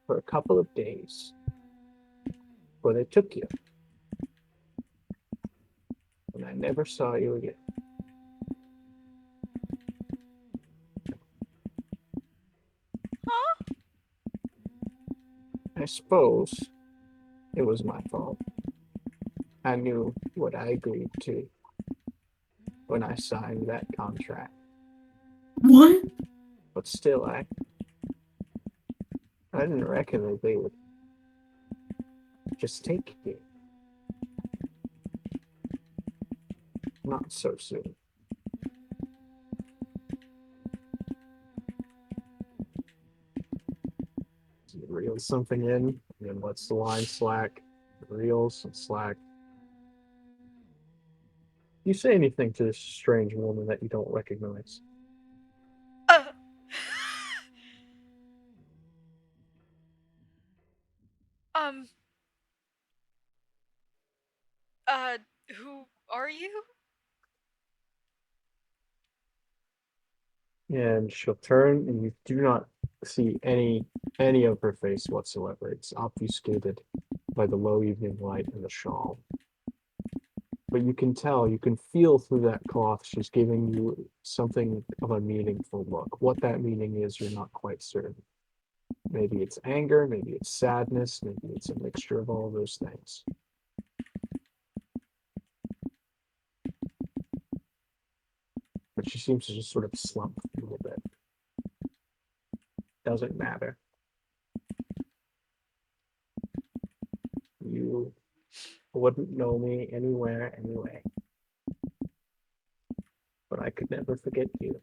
for a couple of days before they took you. And I never saw you again. Huh? I suppose it was my fault. I knew what I agreed to when I signed that contract. What? But still, I didn't reckon that they would just take you. not so soon. He reels something in, and then lets the line slack. Reels and slack. You say anything to this strange woman that you don't recognize? Uh, um, who are you? And she'll turn, and you do not see any of her face whatsoever. It's obfuscated by the low evening light and the shawl. But you can tell, you can feel through that cloth she's giving you something of a meaningful look. What that meaning is, you're not quite certain. Maybe it's anger, maybe it's sadness, maybe it's a mixture of all those things. But she seems to just sort of slump a little bit. Doesn't matter. You wouldn't know me anywhere anyway. But I could never forget you.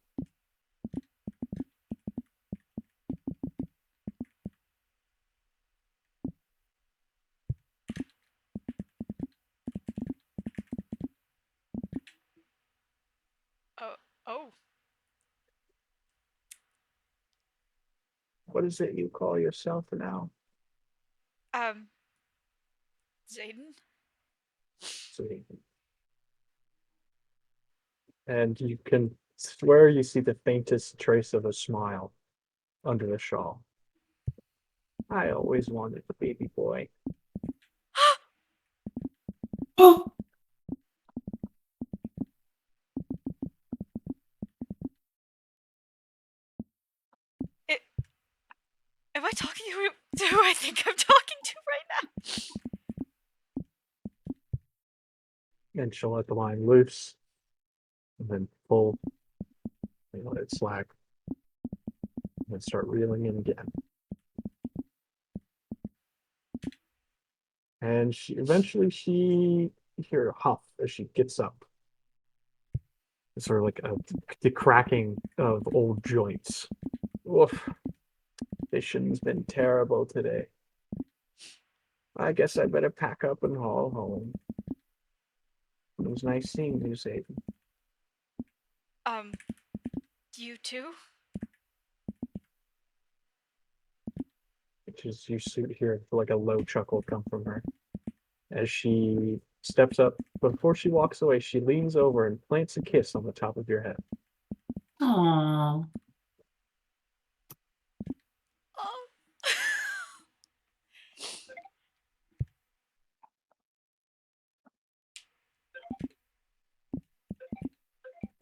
Oh, What is it you call yourself now? um, Zayden? Sweet. And you can swear you see the faintest trace of a smile under the shawl. I always wanted a baby boy. Oh, It, am I talking to who I think I'm talking to right now? And she'll let the line loose and then pull, let it slack, and then start reeling in again. And you hear a huff as she gets up. It's sort of like the cracking of old joints. Oof. Fishing's been terrible today. I guess I better pack up and haul home. It was nice seeing you, Zayden. You too? You hear like a low chuckle come from her. As she steps up, before she walks away, she leans over and plants a kiss on the top of your head. aw. Oh.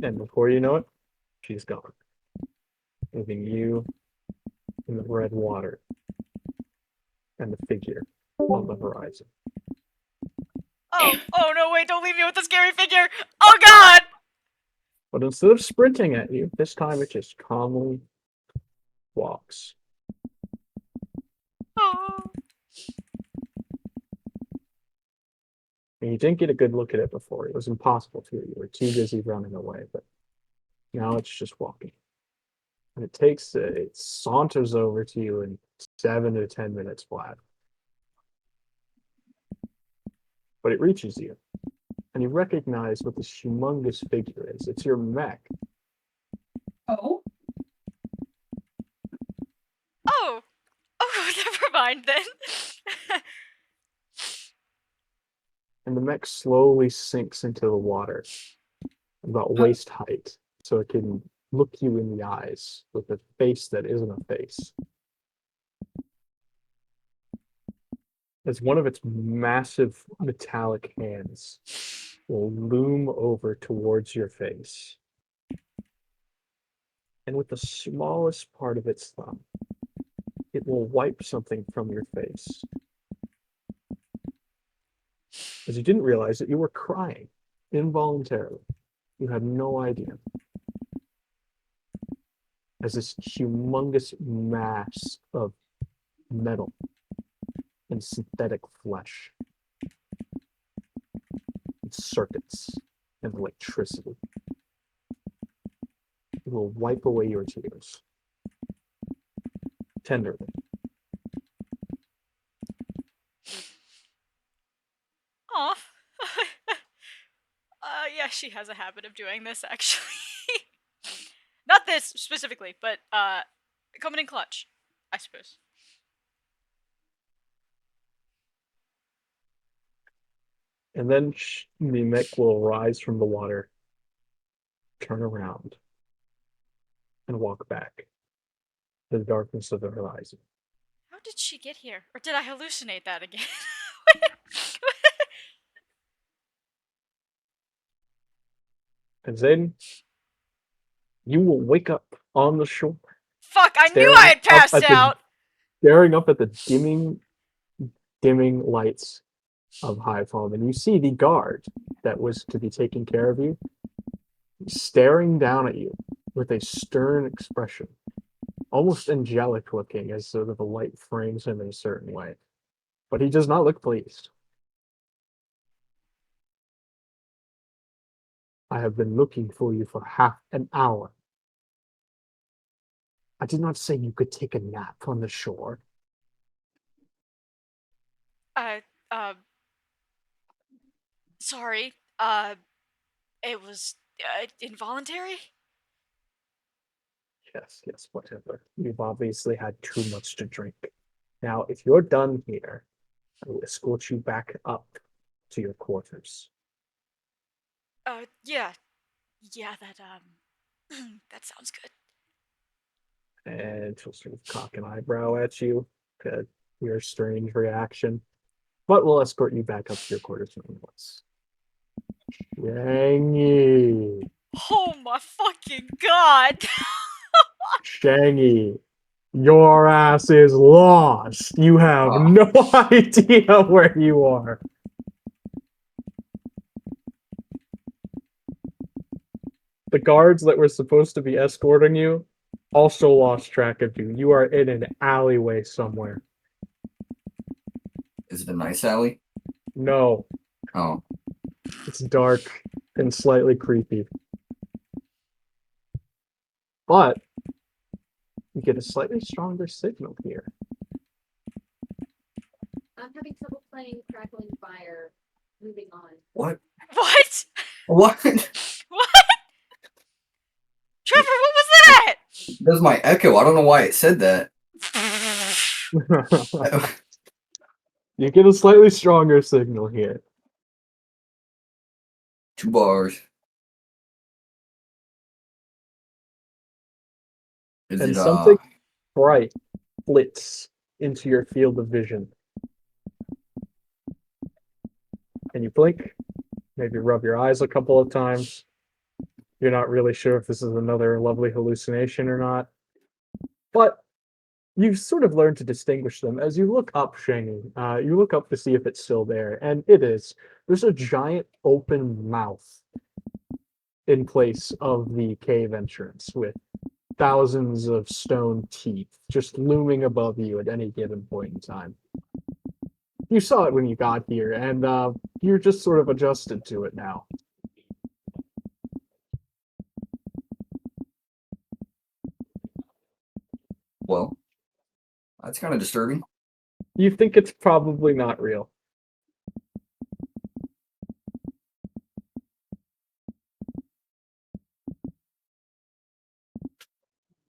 And before you know it, she's gone, leaving you in the red water and the figure on the horizon. Oh no, wait, don't leave me with the scary figure! Oh god! But instead of sprinting at you, this time it just calmly walks. Oh. And you didn't get a good look at it before. It was impossible to. You were too busy running away, but now it's just walking. And it saunters over to you in 7 to 10 minutes flat. But it reaches you, and you recognize what this humongous figure is. It's your mech. Oh, Oh! Oh, never mind then. And the mech slowly sinks into the water, about waist height, so it can look you in the eyes with a face that isn't a face. As one of its massive metallic hands will loom over towards your face. And with the smallest part of its thumb, it will wipe something from your face. As you didn't realize that you were crying involuntarily. You had no idea. As this humongous mass of metal and synthetic flesh, its circuits and electricity. It will wipe away your tears. Tenderly. Aw. Yeah, she has a habit of doing this, actually. Not this specifically, but coming in clutch, I suppose. And then the mech will rise from the water, turn around, and walk back to the darkness of the horizon. How did she get here? Or did I hallucinate that again? And Zayden, you will wake up on the shore, Fuck, I knew I had passed out! staring up at the dimming lights of High Foam, and you see the guard that was to be taking care of you staring down at you with a stern expression, almost angelic looking, as sort of the light frames him in a certain way. But he does not look pleased. I have been looking for you for half an hour. I did not say you could take a nap on the shore. Sorry. It was involuntary? Yes, whatever. You've obviously had too much to drink. Now, if you're done here, I will escort you back up to your quarters. Yeah. Yeah, that, that sounds good. And she'll sort of cock an eyebrow at you. Your strange reaction. But we'll escort you back up to your quarters nonetheless. Shangy! Oh my fucking god! Shangy! Your ass is lost! You have no idea where you are! The guards that were supposed to be escorting you also lost track of you. You are in an alleyway somewhere. Is it a nice alley? No. Oh. It's dark and slightly creepy. But you get a slightly stronger signal here. I'm having trouble playing Crackling Fire. Moving on. What? What? What? What? Trevor, what was that? That's my echo. I don't know why it said that. You get a slightly stronger signal here. 2 bars. Is And it something bright flits into your field of vision. And you blink, maybe rub your eyes a couple of times. You're not really sure if this is another lovely hallucination or not. But you sort of learn to distinguish them as you look up, Shangy. You look up to see if it's still there, and it is. There's a giant open mouth in place of the cave entrance with thousands of stone teeth just looming above you at any given point in time. You saw it when you got here, and you're just sort of adjusted to it now. well, that's kind of disturbing. You think it's probably not real.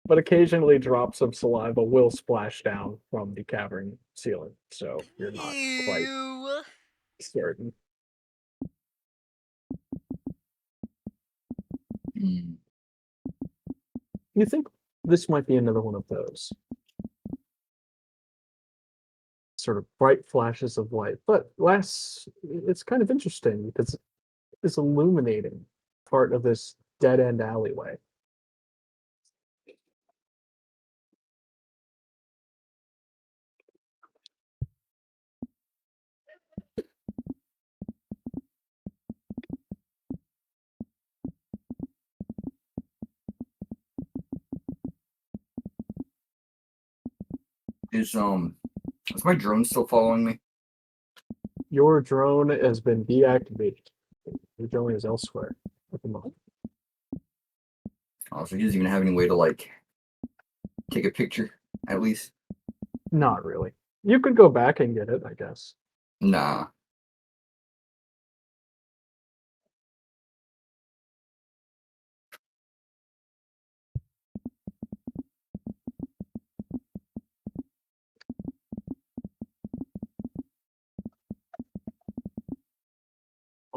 But occasionally drops of saliva will splash down from the cavern ceiling, so you're not quite Ew. certain. You think this might be another one of those sort of bright flashes of light, but it's kind of interesting because it's illuminating part of this dead-end alleyway. Is my drone still following me? Your drone has been deactivated. The going is elsewhere at the moment. Oh, so he doesn't even have any way to, like, take a picture, at least? Not really. You could go back and get it, I guess. Nah.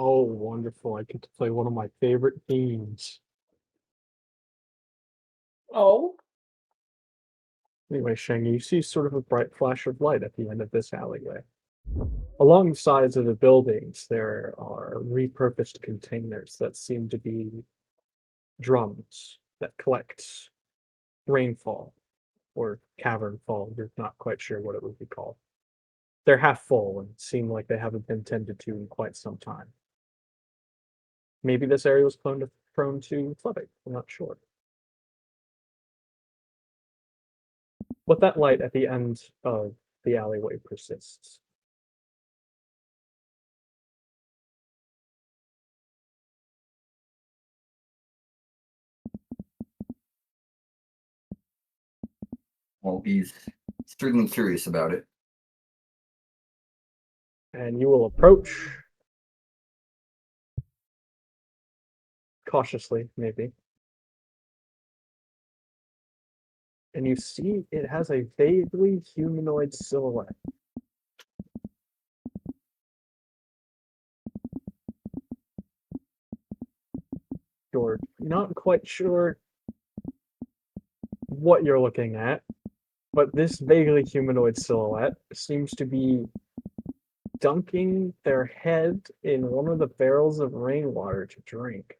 Oh, wonderful. I get to play one of my favorite themes. Oh. Anyway, Shangy, you see sort of a bright flash of light at the end of this alleyway. Along the sides of the buildings, there are repurposed containers that seem to be drums that collect rainfall or cavern fall. You're not quite sure what it would be called. They're half full and seem like they haven't been tended to in quite some time. Maybe this area was prone to flooding. I'm not sure. But that light at the end of the alleyway persists. Well, he's certainly curious about it. And you will approach cautiously, maybe. And you see it has a vaguely humanoid silhouette. You're not quite sure what you're looking at, but this vaguely humanoid silhouette seems to be dunking their head in one of the barrels of rainwater to drink.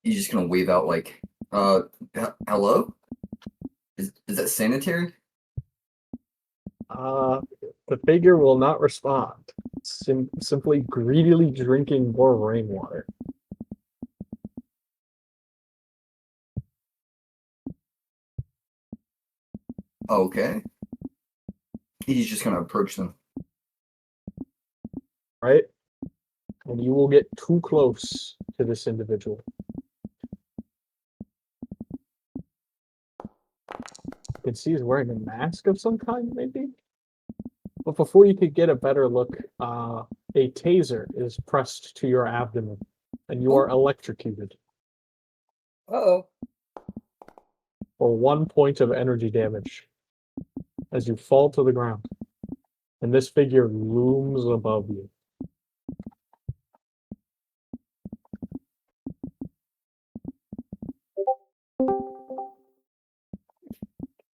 He's just gonna wave out like, hello? Is that sanitary? The figure will not respond. Simply greedily drinking more rainwater. Okay. He's just gonna approach them. Right? And you will get too close to this individual. You can see he's wearing a mask of some kind, maybe? But before you could get a better look, a taser is pressed to your abdomen, and you are electrocuted Uh-oh. for 1 point of energy damage as you fall to the ground. And this figure looms above you.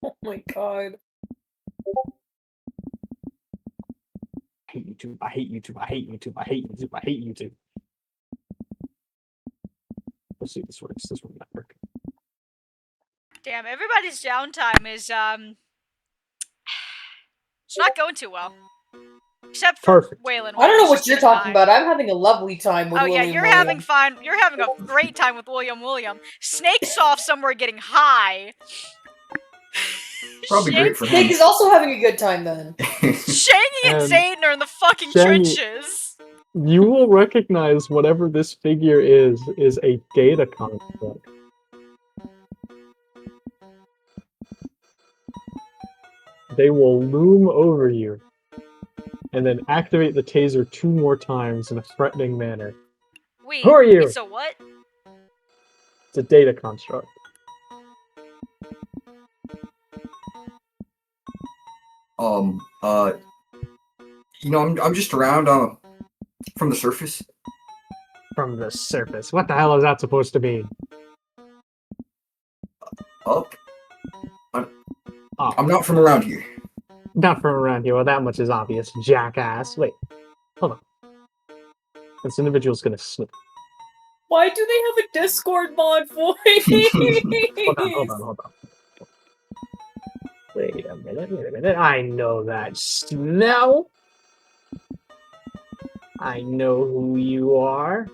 Oh my god. I hate YouTube, I hate YouTube, I hate YouTube, I hate YouTube, I hate YouTube. Let's see if this works. This will not work. Damn, everybody's downtime is it's not going too well. Except for Perfect. Waylon. I don't know what Waylon's you're just talking fine. about. I'm having a lovely time with Oh yeah, William you're William. having fun. You're having a great time with William. Snake's off somewhere getting high. Probably great for Nick him. is also having a good time then. Shangy and And Zayden are in the fucking Shangy- trenches. You will recognize whatever this figure is a data construct. They will loom over you and then activate the taser 2 more times in a threatening manner. Wait, Who are you? It's a what? It's a data construct. I'm just around from the surface. From the surface. What the hell is that supposed to mean? Up. Oh, I'm not from around here. not from around here. Well, that much is obvious, jackass. Wait, hold on. This individual's gonna snip. Why do they have a Discord mod voice? Hold on. Wait a minute. I know that smell. I know who you are.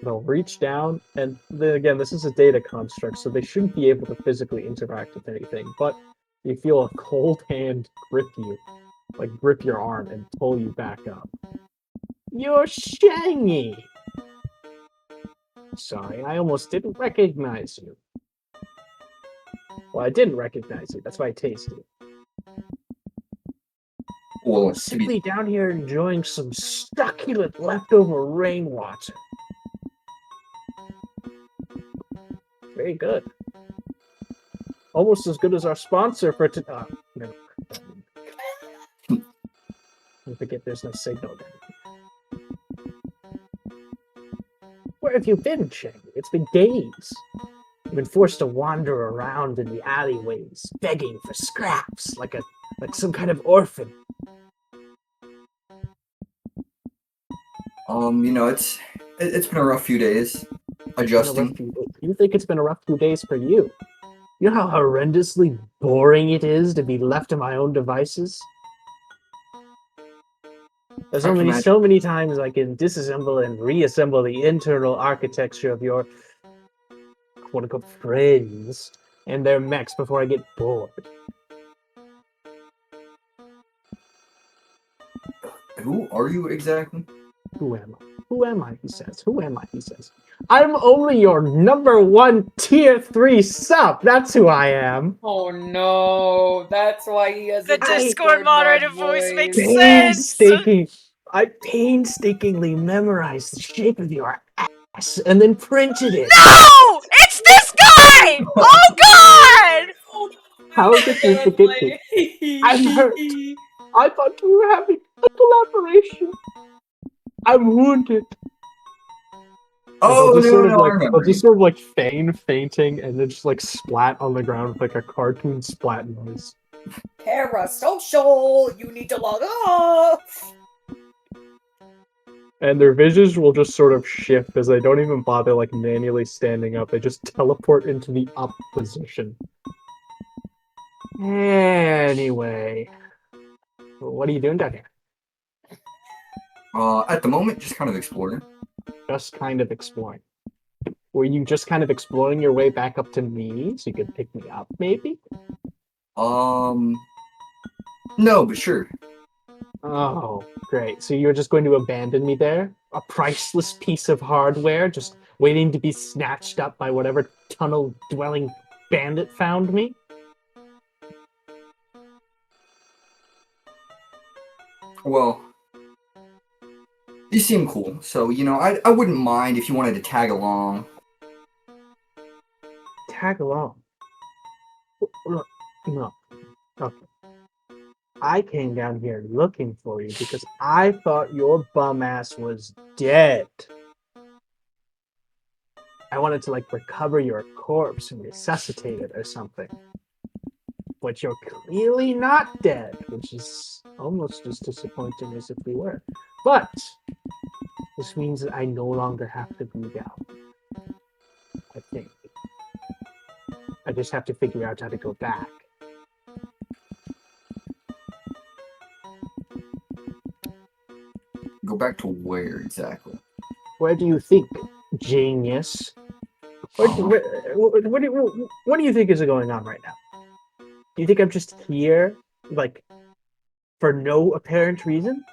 they'll reach down, and then again, this is a data construct, so they shouldn't be able to physically interact with anything, but you feel a cold hand grip you, like grip your arm and pull you back up. You're Shangy! Sorry, I almost didn't recognize you. Well, I didn't recognize you, that's why I tasted it. Well, to Simply be, down here enjoying some succulent leftover rainwater. Very good. Almost as good as our sponsor for no. I forget there's no signal down here. Where have you been, Shangy? It's been days. You've been forced to wander around in the alleyways, begging for scraps, like some kind of orphan. it's been a rough few days adjusting. You think it's been a rough few days for you? You know how horrendously boring it is to be left to my own devices? There's I can only imagine. so many times I can disassemble and reassemble the internal architecture of your quote-unquote friends and their mechs before I get bored. Who are you exactly? Who am I? Who am I? He says. Who am I? He says. I'm only your #1 tier 3 sub. That's who I am. Oh no, that's why he has The a Discord moderator voice makes sense. I painstakingly memorized the shape of your ass and then printed it. No! It's this guy! Oh god! How did you forget me? I'm hurt. I thought we were having a collaboration. I'm wounded. Oh, Just no, sort of no, I remember. just sort of like feign fainting and then just like splat on the ground with like a cartoon splat noise. Parasocial, you need to log off. And their visions will just sort of shift as they don't even bother like manually standing up. They just teleport into the up position. Anyway, what are you doing down here? At the moment, just kind of exploring. Just kind of exploring. Were you just kind of exploring your way back up to me so you could pick me up, maybe? No, but sure. Oh, great. So you're just going to abandon me there? A priceless piece of hardware just waiting to be snatched up by whatever tunnel-dwelling bandit found me? Well, you seem cool, so, I wouldn't mind if you wanted to tag along. Tag along. Look, no. Okay. I came down here looking for you because I thought your bum ass was dead. I wanted to like recover your corpse and resuscitate it or something. But you're clearly not dead, which is almost as disappointing as if we were. But this means that I no longer have to be down. I think. I just have to figure out how to go back. Go back to where exactly? Where do you think, genius? What do you think is going on right now? Do you think I'm just here, like, for no apparent reason?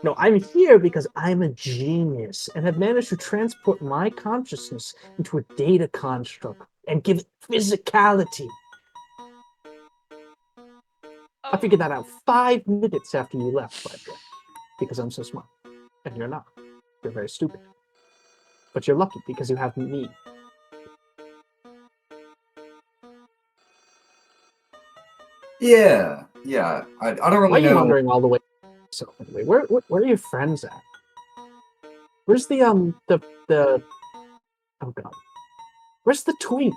No, I'm here because I'm a genius and have managed to transport my consciousness into a data construct and give it physicality. I figured that out 5 minutes after you left, by the way, because I'm so smart. And you're not. You're very stupid. But you're lucky because you have me. Yeah. I don't really Why are you know. wandering all the way? So anyway, where are your friends at? Where's the oh god, where's the twink?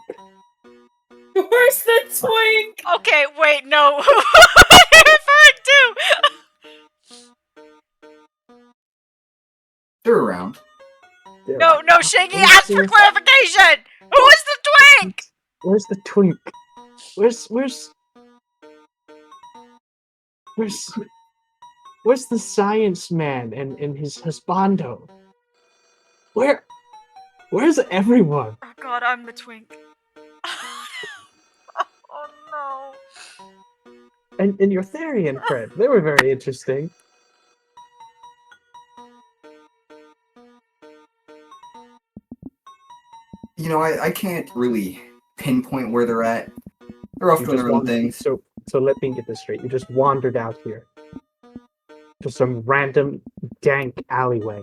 Where's the twink? Okay, wait, no. Who are you referring to? They're around. No, Shangy, ask for clarification! Who is the twink? Where's the twink? Where's the science man and his husbando? Where's everyone? Oh god, I'm the twink. Oh no. And your Therian friend, they were very interesting. You know, I can't really pinpoint where they're at. They're off You doing just their own wandered, things. so let me get this straight. You just wandered out here to some random dank alleyway.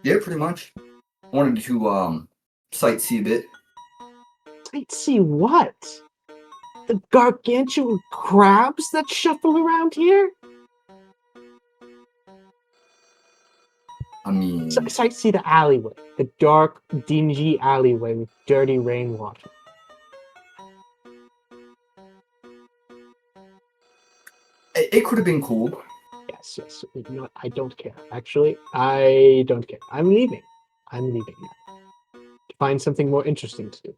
Yeah, pretty much. Wanted to sightsee a bit. See what? The gargantuan crabs that shuffle around here? I mean, Sightsee the alleyway. The dark, dingy alleyway with dirty rainwater. it could have been cool. Yes. You know what? I don't care. Actually, I don't care. I'm leaving now. To find something more interesting to do.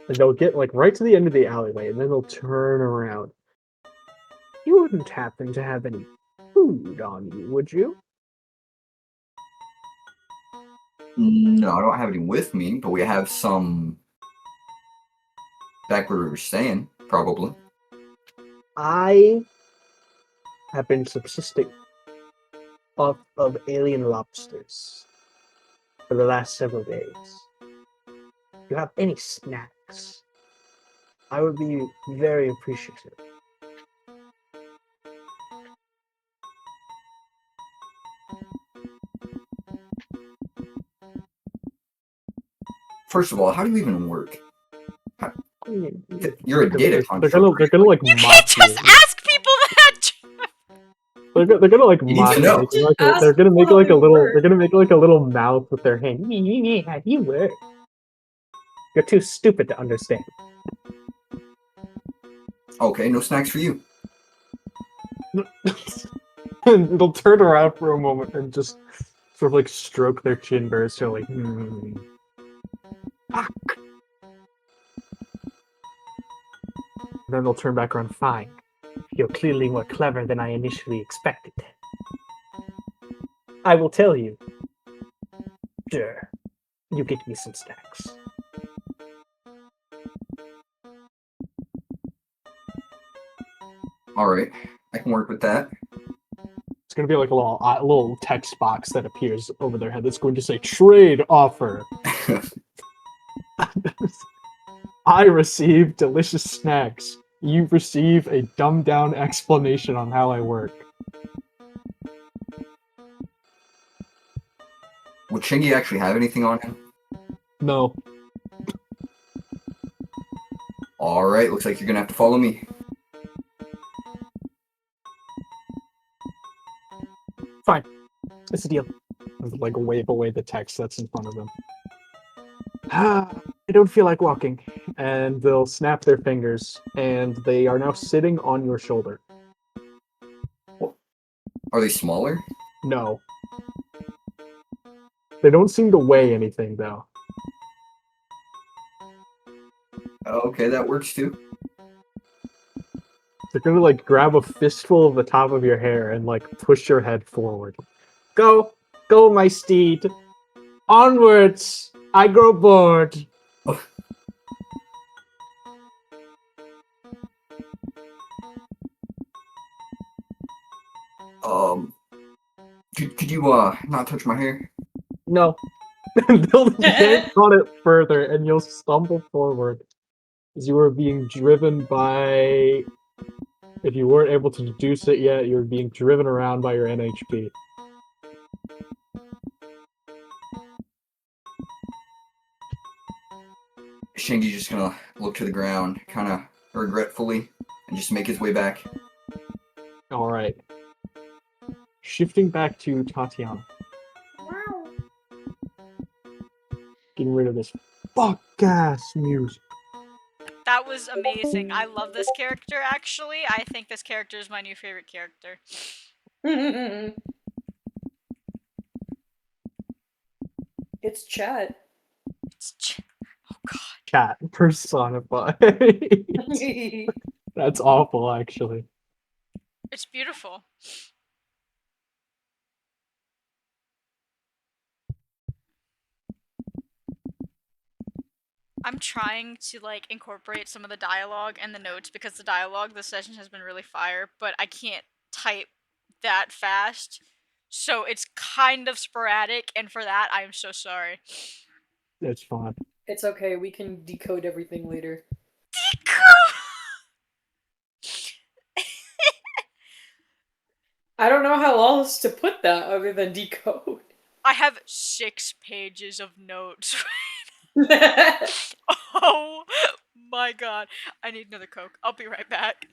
And they'll get like right to the end of the alleyway, and then they'll turn around. You wouldn't happen to have any food on you, would you? No, I don't have any with me, but we have some back where we were staying, probably. I have been subsisting off of alien lobsters for the last several days. If you have any snacks, I would be very appreciative. First of all, how do you even work? They're You're a data gonna constructor. like You mock can't just you. ask people that! They're gonna like You need mock to you. know. Making, like, Ask they're gonna make how like a it little. works. They're gonna make like a little mouth with their hand. How do you work? You're too stupid to understand. Okay, no snacks for you. And they'll turn around for a moment and just sort of like stroke their chin very slowly. Fuck. Then they'll turn back around. Fine. You're clearly more clever than I initially expected. I will tell you. Sure. You get me some snacks. Alright, I can work with that. It's gonna be like a little text box that appears over their head that's going to say trade offer. I receive delicious snacks. You receive a dumbed down explanation on how I work. Would Shangy actually have anything on him? No. Alright, looks like you're gonna have to follow me. Fine. It's a deal. And, like wave away the text that's in front of them. I don't feel like walking. And they'll snap their fingers, and they are now sitting on your shoulder. Are they smaller? No. They don't seem to weigh anything, though. Okay, that works too. They're gonna like grab a fistful of the top of your hair and like push your head forward. Go, my steed. Onwards. I grow bored. Could you not touch my hair? No. They'll yank on it further, and you'll stumble forward as you are being driven by. If you weren't able to deduce it yet, you're being driven around by your NHP. Shangy's just gonna look to the ground, kind of regretfully, and just make his way back. All right. Shifting back to Tatyana. Wow. Getting rid of this fuck-ass music. That was amazing. I love this character, actually. I think this character is my new favorite character. It's chat. Oh god. Chat personified. That's awful, actually. It's beautiful. I'm trying to like incorporate some of the dialogue and the notes because the dialogue this session has been really fire, but I can't type that fast. So it's kind of sporadic, and for that I am so sorry. It's fine. It's okay, we can decode everything later. I don't know how else to put that other than decode. I have 6 pages of notes. Oh my god. I need another Coke. I'll be right back.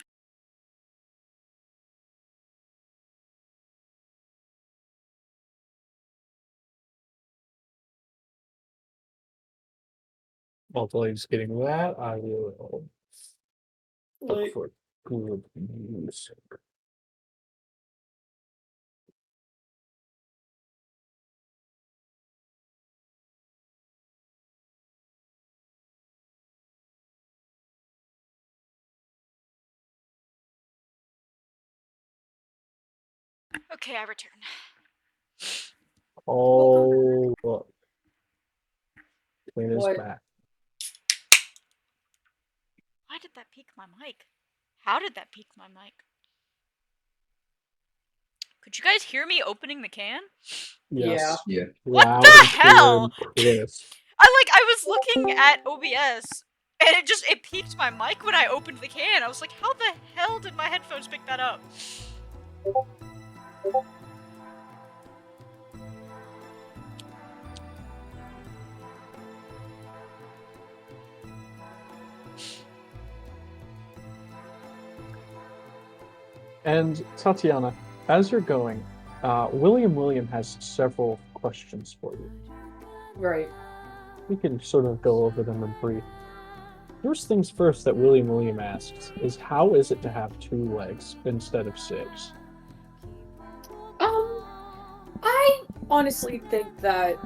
While Blade's getting that, I will look Like, for good music. Okay, I return. Oh, look. Clean is What? back. Why did that peak my mic? How did that peak my mic? Could you guys hear me opening the can? Yes. Yeah. What Loud the and clear hell? and crisp. I was looking at OBS and it peaked my mic when I opened the can. I was like, how the hell did my headphones pick that up? And Tatyana, as you're going, William has several questions for you. right. We can sort of go over them in brief. First things first that William asks is, how is it to have 2 legs instead of 6? I honestly think that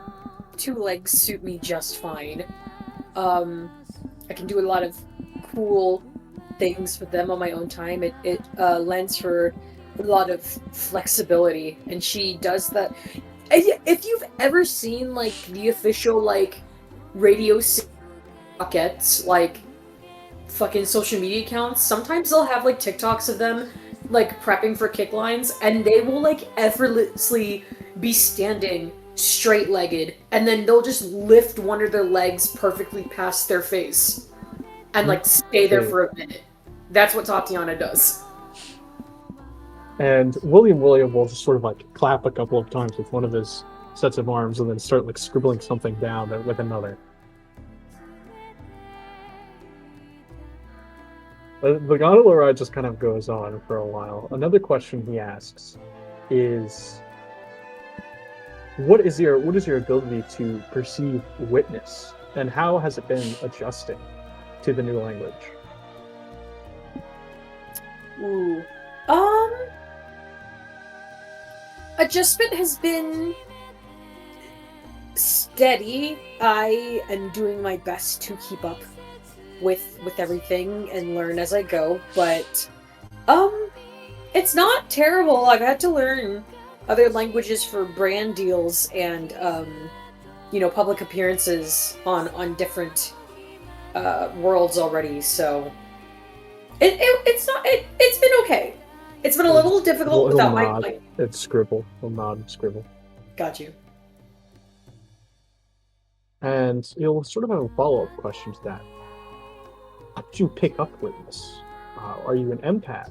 2 legs suit me just fine. I can do a lot of cool things with them on my own time. It lends for a lot of flexibility, and she does that. If you've ever seen like the official like radio rockets, like fucking social media accounts, sometimes they'll have like TikToks of them like prepping for kick lines, and they will like effortlessly be standing straight-legged, and then they'll just lift one of their legs perfectly past their face and like stay there for a minute. That's what Tatyana does. And William will just sort of like clap a couple of times with one of his sets of arms and then start like scribbling something down with another. The gondola ride just kind of goes on for a while. Another question he asks is, what is your ability to perceive witness, and how has it been adjusting to the new language? Ooh. Adjustment has been steady. I am doing my best to keep up with everything and learn as I go, but it's not terrible. I've had to learn other languages for brand deals and public appearances on different worlds already, so it's been okay. It's been a little difficult without my It's scribble. He'll nod and scribble. Got you. And he'll sort of have a follow-up question to that. How did you pick up witness? Are you an empath?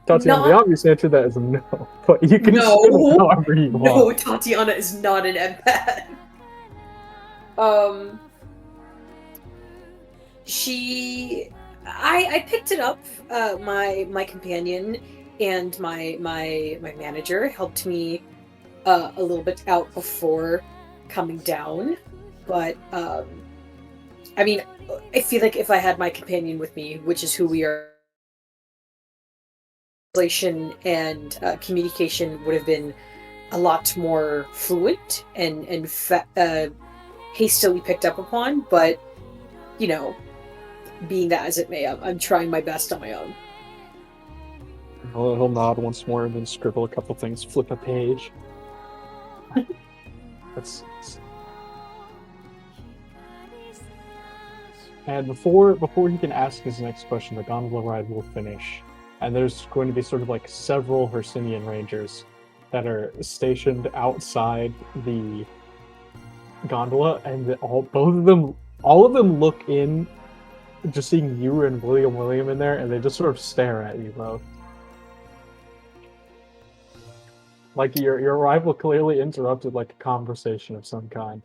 Tatyana, the obvious answer to that is no, but you can spin it however you want. No, Tatyana is not an empath. I picked it up. My companion and my manager helped me a little bit out before coming down, but I mean, I feel like if I had my companion with me, which is who we are, translation and communication would have been a lot more fluent and hastily picked up upon, but being that as it may, I'm trying my best on my own. He'll nod once more and then scribble a couple things, flip a page. cutscenes. And before he can ask his next question, the gondola ride will finish. And there's going to be sort of like several Hercynian Rangers that are stationed outside the gondola, and all of them look in, just seeing you and William in there, and they just sort of stare at you both. Like your arrival clearly interrupted like a conversation of some kind.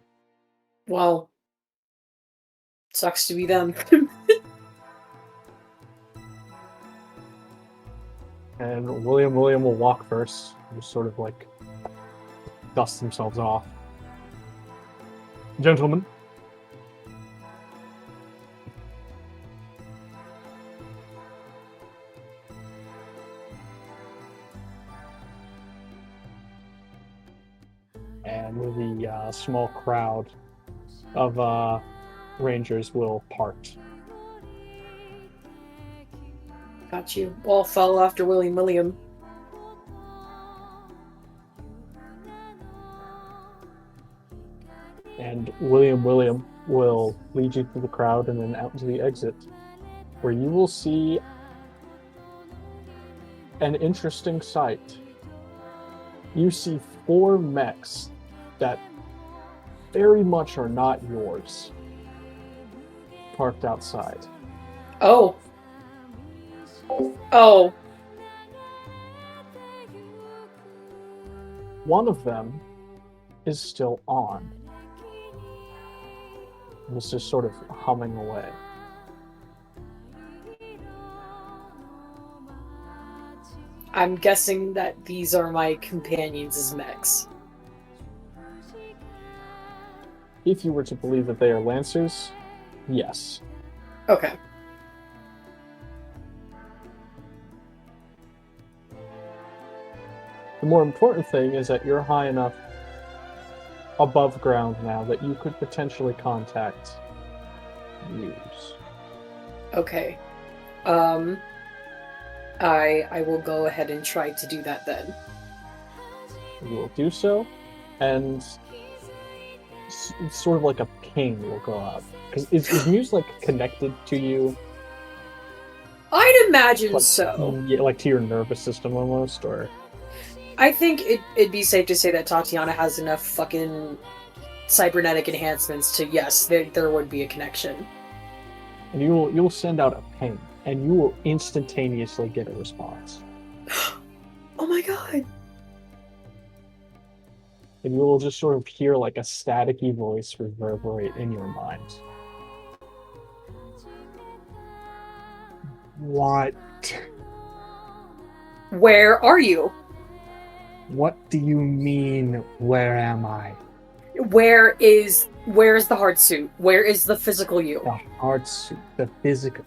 Well, sucks to be them. And William will walk first, just sort of like dust themselves off. Gentlemen. And the small crowd of rangers will part. Got you. All follow after William. And William will lead you through the crowd and then out to the exit, where you will see an interesting sight. You see 4 mechs that very much are not yours, parked outside. Oh. One of them is still on. And it's just sort of humming away. I'm guessing that these are my companions as mechs. If you were to believe that they are Lancers, yes. Okay. The more important thing is that you're high enough above ground now that you could potentially contact Muse. Okay. I will go ahead and try to do that then. You will do so, and it's sort of like a ping will go out. Because is Muse like connected to you? I'd imagine Like, so. Yeah, like to your nervous system almost, or I think it'd be safe to say that Tatyana has enough fucking cybernetic enhancements to, yes, there would be a connection. and you'll send out a ping, and you will instantaneously get a response. Oh my god. And you will just sort of hear like a staticky voice reverberate in your mind. What? Where are you? What do you mean, where am I? Where's the hard suit? Where is the physical you? The heart suit, the physical.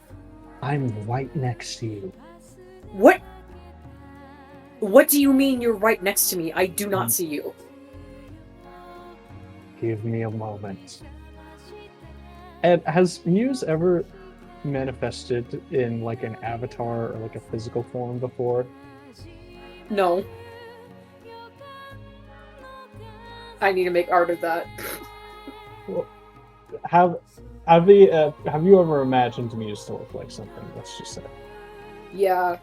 I'm right next to you. What do you mean you're right next to me? I do not see you. Give me a moment. And has Muse ever manifested in like an avatar or like a physical form before? No. I need to make art of that. Have you ever imagined Muse to look like something? Let's just say. Yeah.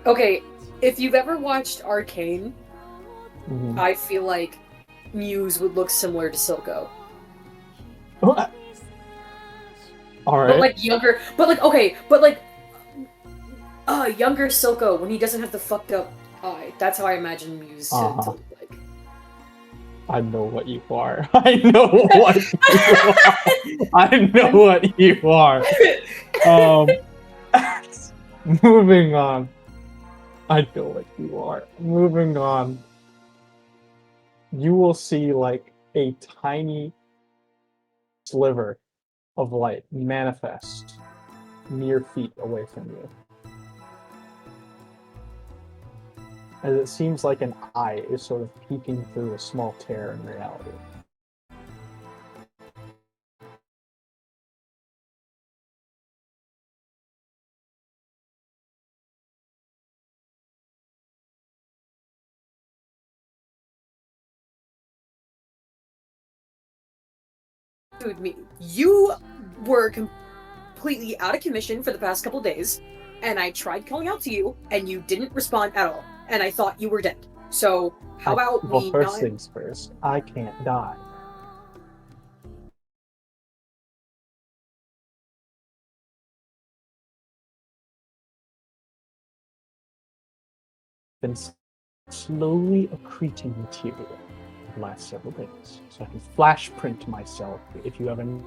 Okay, if you've ever watched Arcane, Mm-hmm. I feel like Muse would look similar to Silco. All right. But like younger, younger Silco when he doesn't have the fucked up eye. That's how I imagine Muse to look like. I know what you are. I know what you are. I know what you are. Moving on. I know what you are. Moving on. You will see like a tiny sliver of light manifest mere feet away from you. As it seems like an eye is sort of peeking through a small tear in reality. me. You were completely out of commission for the past couple days, and I tried calling out to you, and you didn't respond at all. And I thought you were dead. So how about Well, we first not... things first. I can't die. Been slowly accreting material the last several days, so I can flash print myself if you have any.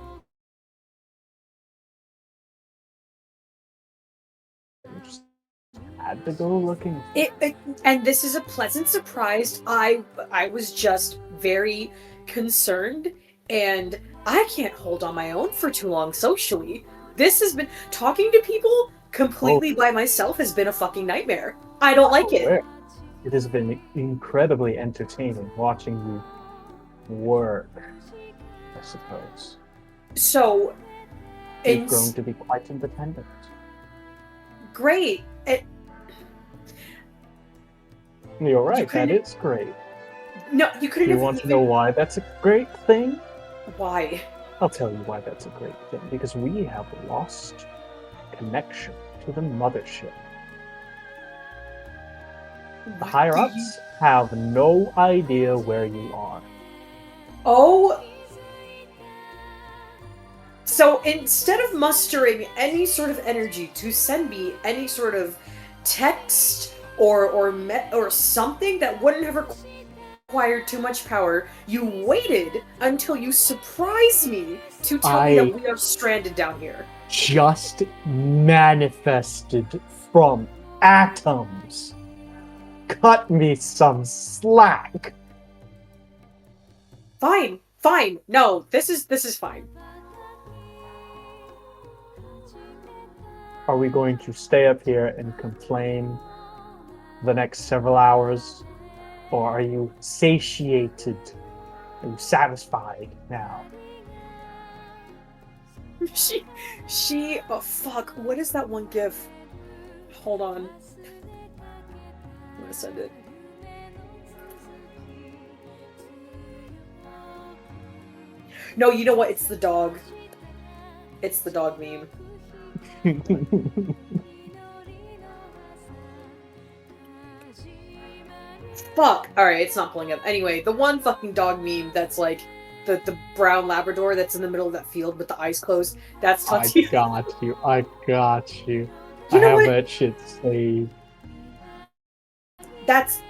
Just had to go looking. And this is a pleasant surprise. I was just very concerned, and I can't hold on my own for too long socially. This has been talking to people completely by myself has been a fucking nightmare. I don't like it. It has been incredibly entertaining watching you work, I suppose. So, You've grown to be quite independent. Great. You're right, that is great. No, you couldn't Do you have want to even... know why that's a great thing? Why? I'll tell you why that's a great thing. Because we have lost connection to the mothership. The higher-ups have no idea where you are. Oh. So instead of mustering any sort of energy to send me any sort of text or something that wouldn't have required too much power, you waited until you surprised me to tell me that we are stranded down here. Just manifested from atoms. Cut me some slack. Fine. No, this is fine. Are we going to stay up here and complain the next several hours? Or are you satiated? Are you satisfied now? Oh fuck, what is that one gif? Hold on. I'm gonna send it. No, you know what? It's the dog. It's the dog meme. Fuck! Alright, it's not pulling up. Anyway, the one fucking dog meme that's like the brown Labrador that's in the middle of that field with the eyes closed. That's Tatyana. I got you. You know I have what? that shit saved. That's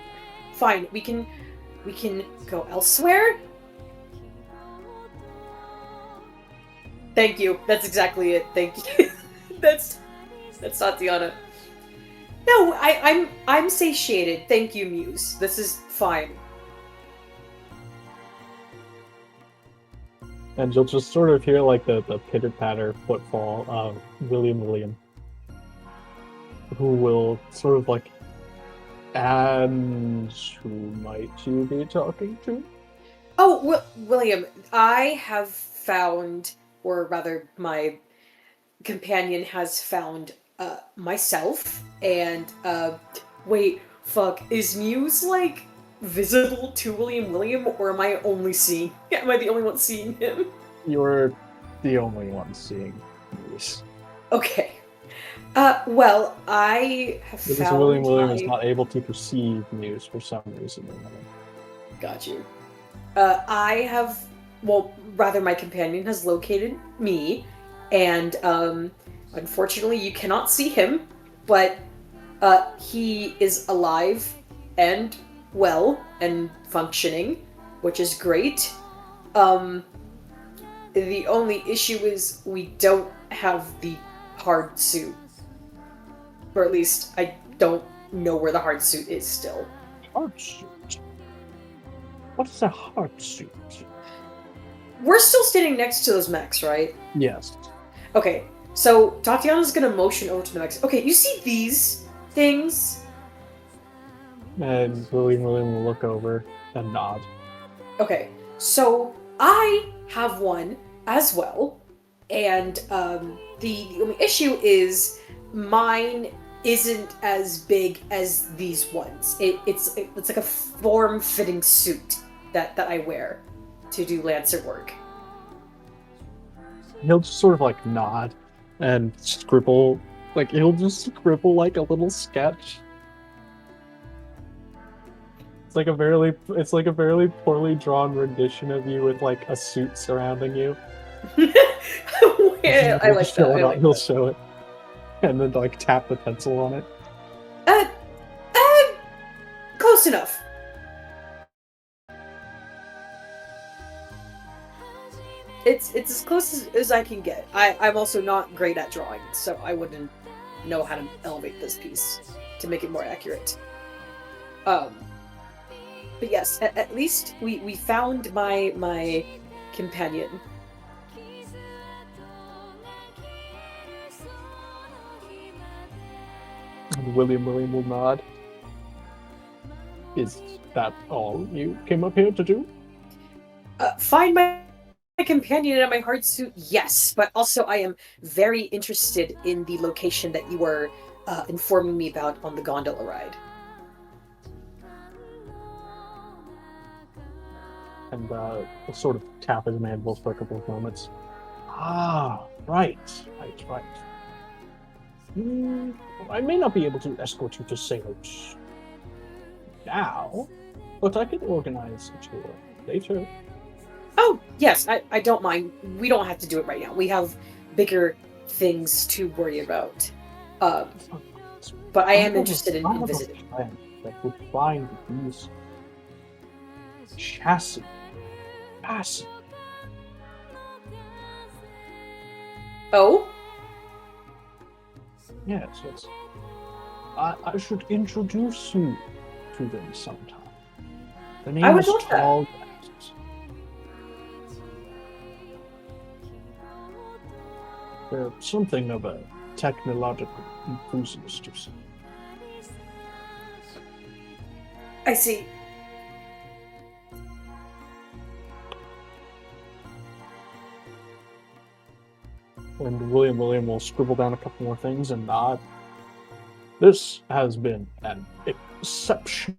fine. We can go elsewhere. Thank you. That's exactly it. Thank you. That's Tatyana. No, I'm satiated. Thank you, Muse. This is fine. And you'll just sort of hear like the pitter-patter footfall of William, who will sort of like, and who might you be talking to? Oh, William, I have found, or rather my companion has found myself, and wait, fuck, is Muse like visible to William, or am I only seeing? Am I the only one seeing him? You're the only one seeing Muse. Okay. Well, I have Because found William is not able to perceive Muse for some reason or another. Got you. I have, well, rather my companion has located me, and unfortunately you cannot see him, but he is alive and well and functioning, which is great. The only issue is we don't have the hard suit. Or at least I don't know where the hard suit is still. Hard suit? What is a hard suit? We're still standing next to those mechs, right? Yes. Okay, so Tatyana's gonna motion over to the mechs. Okay, you see these things? And William will look over and nod. Okay, so I have one as well, and the only issue is mine isn't as big as these ones. It's like a form-fitting suit that I wear to do Lancer work. he'll just sort of like nod and scribble, like he'll just scribble like a little sketch. It's like a very poorly drawn rendition of you with like a suit surrounding you. Yeah, I like that. I like He'll that. show it, and then like tap the pencil on it. Uh, uh, close enough. It's as close as I can get. I'm also not great at drawing, so I wouldn't know how to elevate this piece to make it more accurate. But yes, at least we found my companion. And William will nod. Is that all you came up here to do? Find my companion and my hard suit, yes, but also I am very interested in the location that you were informing me about on the gondola ride. And he'll sort of tap his mandibles for a couple of moments. Ah, right. I may not be able to escort you to Sales now, but I can organize a tour later. Oh, yes, I don't mind. We don't have to do it right now. We have bigger things to worry about. But I am interested in visiting. That would find these chassis. Oh? Yes. I should introduce you to them sometime. The name I would is love that. Tall. They're something of a technological enthusiast, you see. I see. And William will scribble down a couple more things and nod. This has been an exceptionally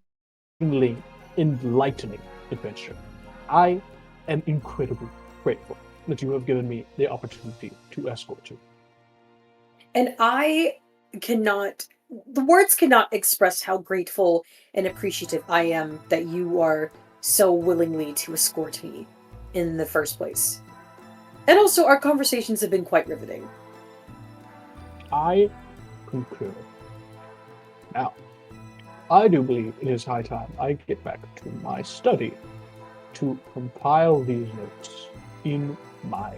enlightening adventure. I am incredibly grateful that you have given me the opportunity to escort you. And the words cannot express how grateful and appreciative I am that you are so willingly to escort me in the first place. And also, our conversations have been quite riveting. I concur. Now, I do believe it is high time I get back to my study to compile these notes in my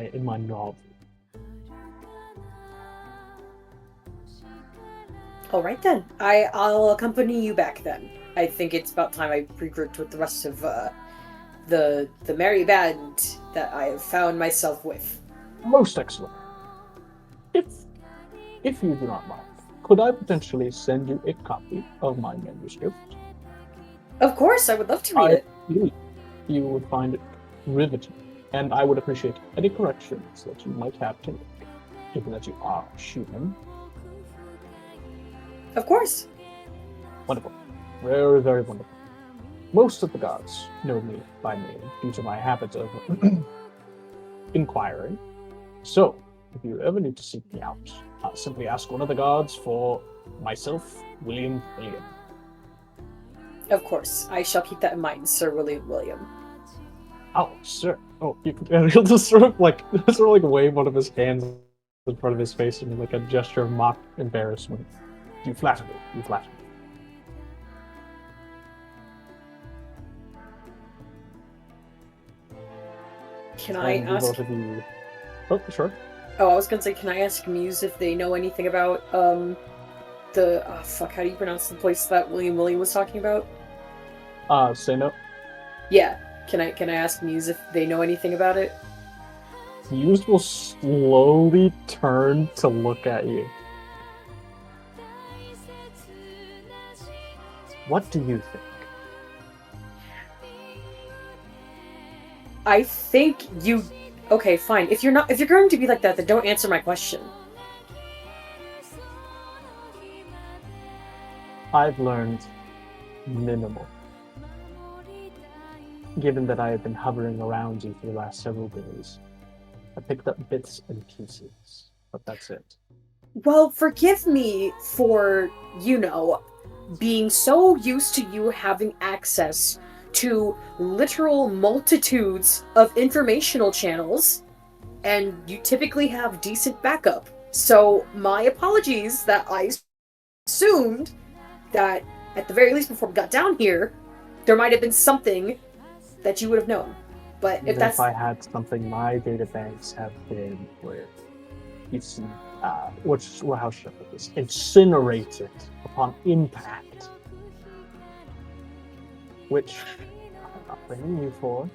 novel. All right then, I'll accompany you back then. I think it's about time I regrouped with the rest of the merry band that I have found myself with. Most excellent. If you do not mind, could I potentially send you a copy of my manuscript? Of course, I would love to read it. believe you would find it riveting, and I would appreciate any corrections that you might have to make, given that you are human. Of course. Wonderful. Very, very wonderful. Most of the gods know me by name due to my habit of inquiring. So, if you ever need to seek me out, simply ask one of the gods for myself, William. Of course. I shall keep that in mind, Sir William. Oh, sir. Oh, and he'll just sort of like wave one of his hands in front of his face in like a gesture of mock embarrassment. You flatter me. You flatter me. Can I And ask? both of you... Oh, sure. Oh, I was gonna say, can I ask Muse if they know anything about how do you pronounce the place that William was talking about? Say no. Yeah. Can I ask Muse if they know anything about it? Muse will slowly turn to look at you. What do you think? I think you. Okay, fine. If you're going to be like that, then don't answer my question. I've learned minimal. given that I have been hovering around you for the last several days, I picked up bits and pieces, but that's it. Well, forgive me for, being so used to you having access to literal multitudes of informational channels, and you typically have decent backup. So, my apologies that I assumed that, at the very least before we got down here, there might have been something that you would have known. But Even if that's... if I had something, my databanks have been where it's how should I put this? Incinerated upon impact, which I'm not blaming you for,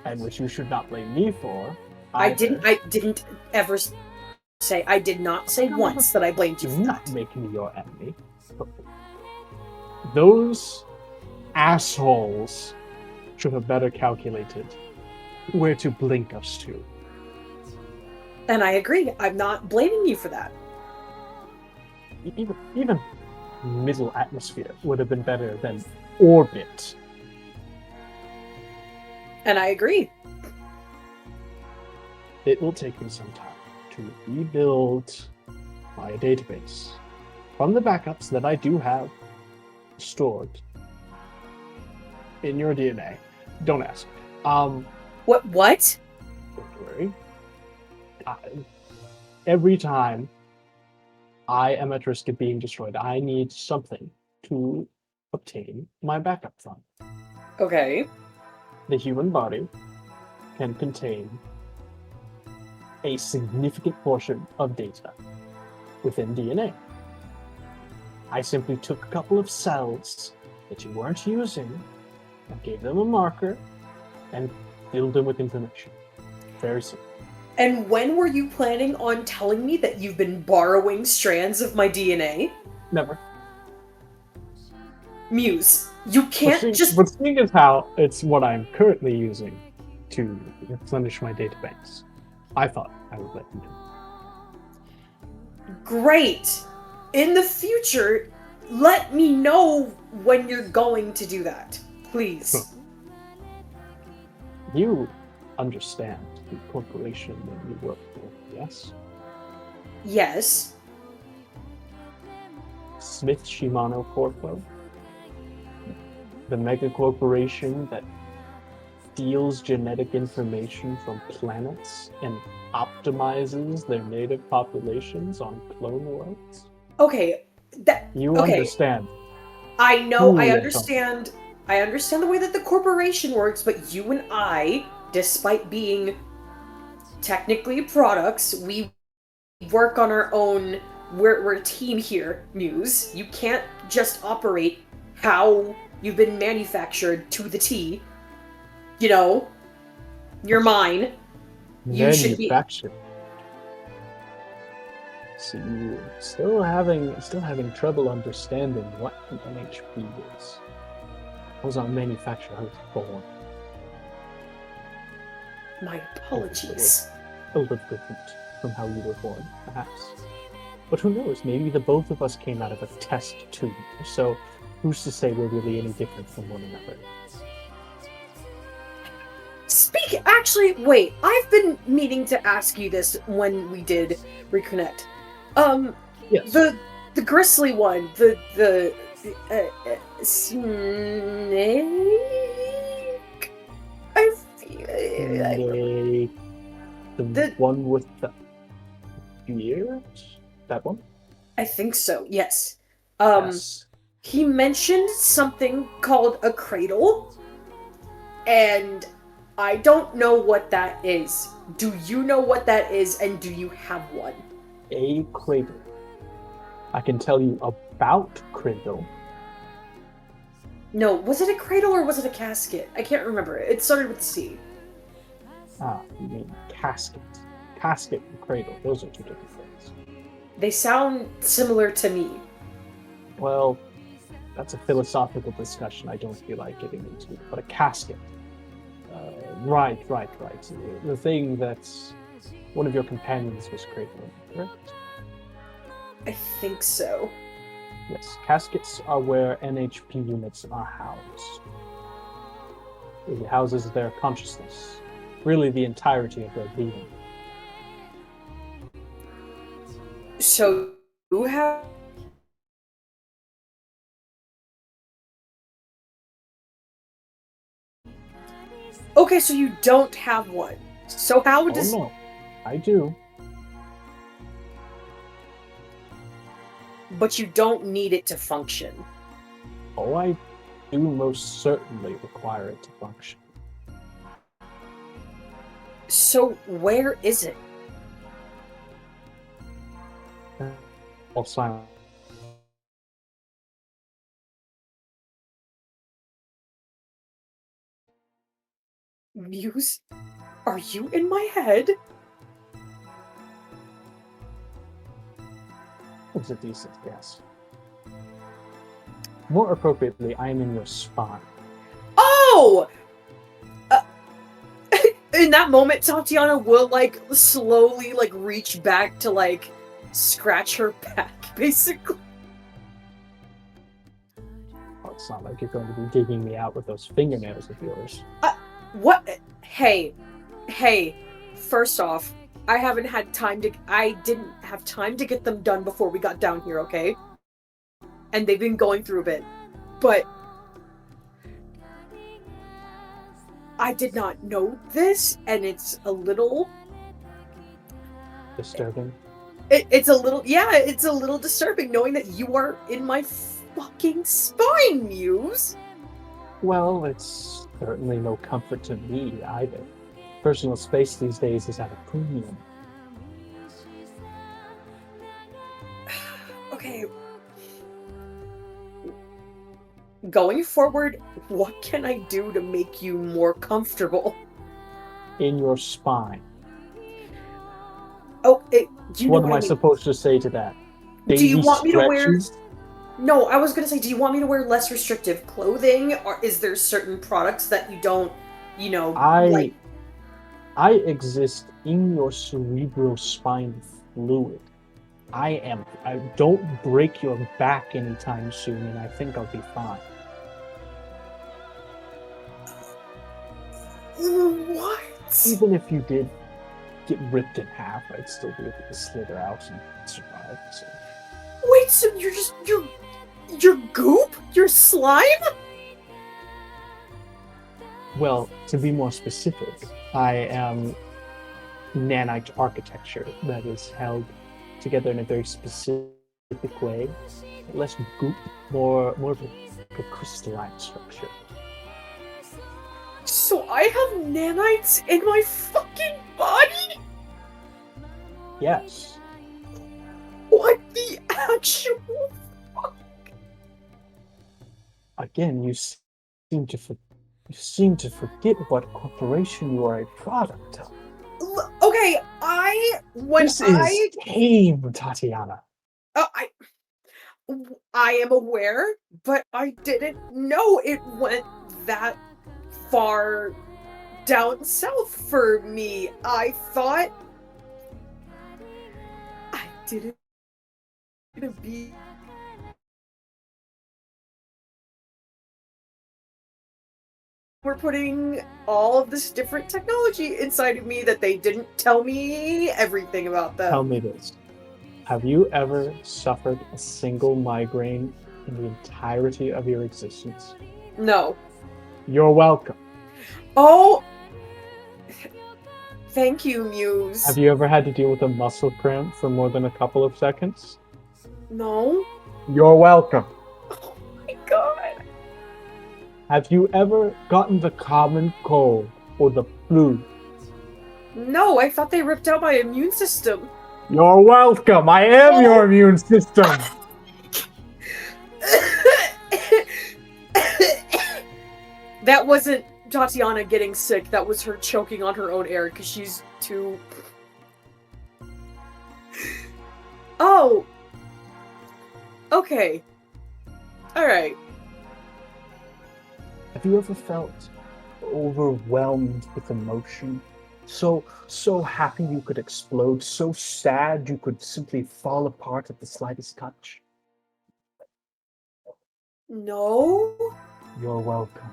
and which you should not blame me for. I didn't ever say. I did not say once that I blamed you Do for not that. make me your enemy. Those assholes should have better calculated where to blink us to. And I agree. I'm not blaming you for that. Even middle atmosphere would have been better than orbit. And I agree. It will take me some time to rebuild my database from the backups that I do have stored in your DNA. Don't ask. What? Don't worry. Every time I am at risk of being destroyed, I need something to obtain my backup from. Okay. The human body can contain a significant portion of data within DNA. I simply took a couple of cells that you weren't using and gave them a marker and filled them with information. Very simple. And when were you planning on telling me that you've been borrowing strands of my DNA? Never. Muse, you can't just... But seeing as how it's what I'm currently using to replenish my database, I thought I would let you know. Great! In the future, let me know when you're going to do that. Please. Huh. You understand the corporation that you work for, yes? Yes. Smith Shimano Corpo? The mega corporation that steals genetic information from planets and optimizes their native populations on clone worlds? Okay. You okay. understand. I know, Who I is understand. I understand the way that the corporation works, but you and I, despite being technically products, we work on our own. We're a team here, Muse. You can't just operate how you've been manufactured to the T. You know, you're mine. You should be. Manufactured. So you still having trouble understanding what an NHP is. I was not manufactured, I was born. My apologies. A little different from how you were born, perhaps. But who knows, maybe the both of us came out of a test tube, so who's to say we're really any different from one another? Actually, wait, I've been meaning to ask you this when we did reconnect. Yes. The grizzly one, the snake. I feel the one with the beard? That one? I think so. Yes. Yes. He mentioned something called a cradle, and I don't know what that is. Do you know what that is, and do you have one? A cradle. I can tell you about cradle. No, was it a cradle or was it a casket? I can't remember. It started with a C. Ah, you mean casket. Casket and cradle, those are two different things. They sound similar to me. Well, that's a philosophical discussion I don't feel like getting into. But a casket. Right. The thing that's one of your companions was cradling, correct? I think so. Yes, caskets are where NHP units are housed. It houses their consciousness, really the entirety of their being. So you have. Okay, so you don't have one. So how does? Oh no, I do. But you don't need it to function. Oh, I do most certainly require it to function. So where is it? All silent. Muse, are you in my head? It's a decent guess. More appropriately, I am in your spine. Oh! In that moment, Tatyana will, like, slowly, like, reach back to, like, scratch her back, basically. Oh, it's not like you're going to be digging me out with those fingernails of yours. What? Hey, first off, I didn't have time to get them done before we got down here, okay? And they've been going through a bit. But I did not know this, and it's a little... Disturbing. It's a little disturbing knowing that you are in my fucking spine, Muse! Well, it's certainly no comfort to me either. Personal space these days is at a premium. Okay. Going forward, what can I do to make you more comfortable? In your spine. Oh, you know What am what I supposed to say to that? Do you want me to wear... Stretches? No, I was gonna say, do you want me to wear less restrictive clothing, or is there certain products that you don't, like... I exist in your cerebral spine fluid. I don't break your back anytime soon, and I think I'll be fine. What? Even if you did get ripped in half, I'd still be able to slither out and survive. So. Wait, so you're goop? You're slime? Well, to be more specific, I am nanite architecture that is held together in a very specific way. Less goop, more of a crystalline structure. So I have nanites in my fucking body? Yes. What the actual fuck? Again, you seem to forget what corporation you are a product of. Okay, This is tame, Tatyana. I am aware, but I didn't know it went that far down south for me. I thought I didn't be. We're putting all of this different technology inside of me that they didn't tell me everything about them. Tell me this. Have you ever suffered a single migraine in the entirety of your existence? No. You're welcome. Oh! Thank you, Muse. Have you ever had to deal with a muscle cramp for more than a couple of seconds? No. You're welcome. Oh my god. Have you ever gotten the common cold or the flu? No, I thought they ripped out my immune system. You're welcome. I am your immune system. That wasn't Tatyana getting sick. That was her choking on her own air because she's too... Oh. Okay. Alright. Have you ever felt overwhelmed with emotion? So happy you could explode, so sad you could simply fall apart at the slightest touch? No? You're welcome.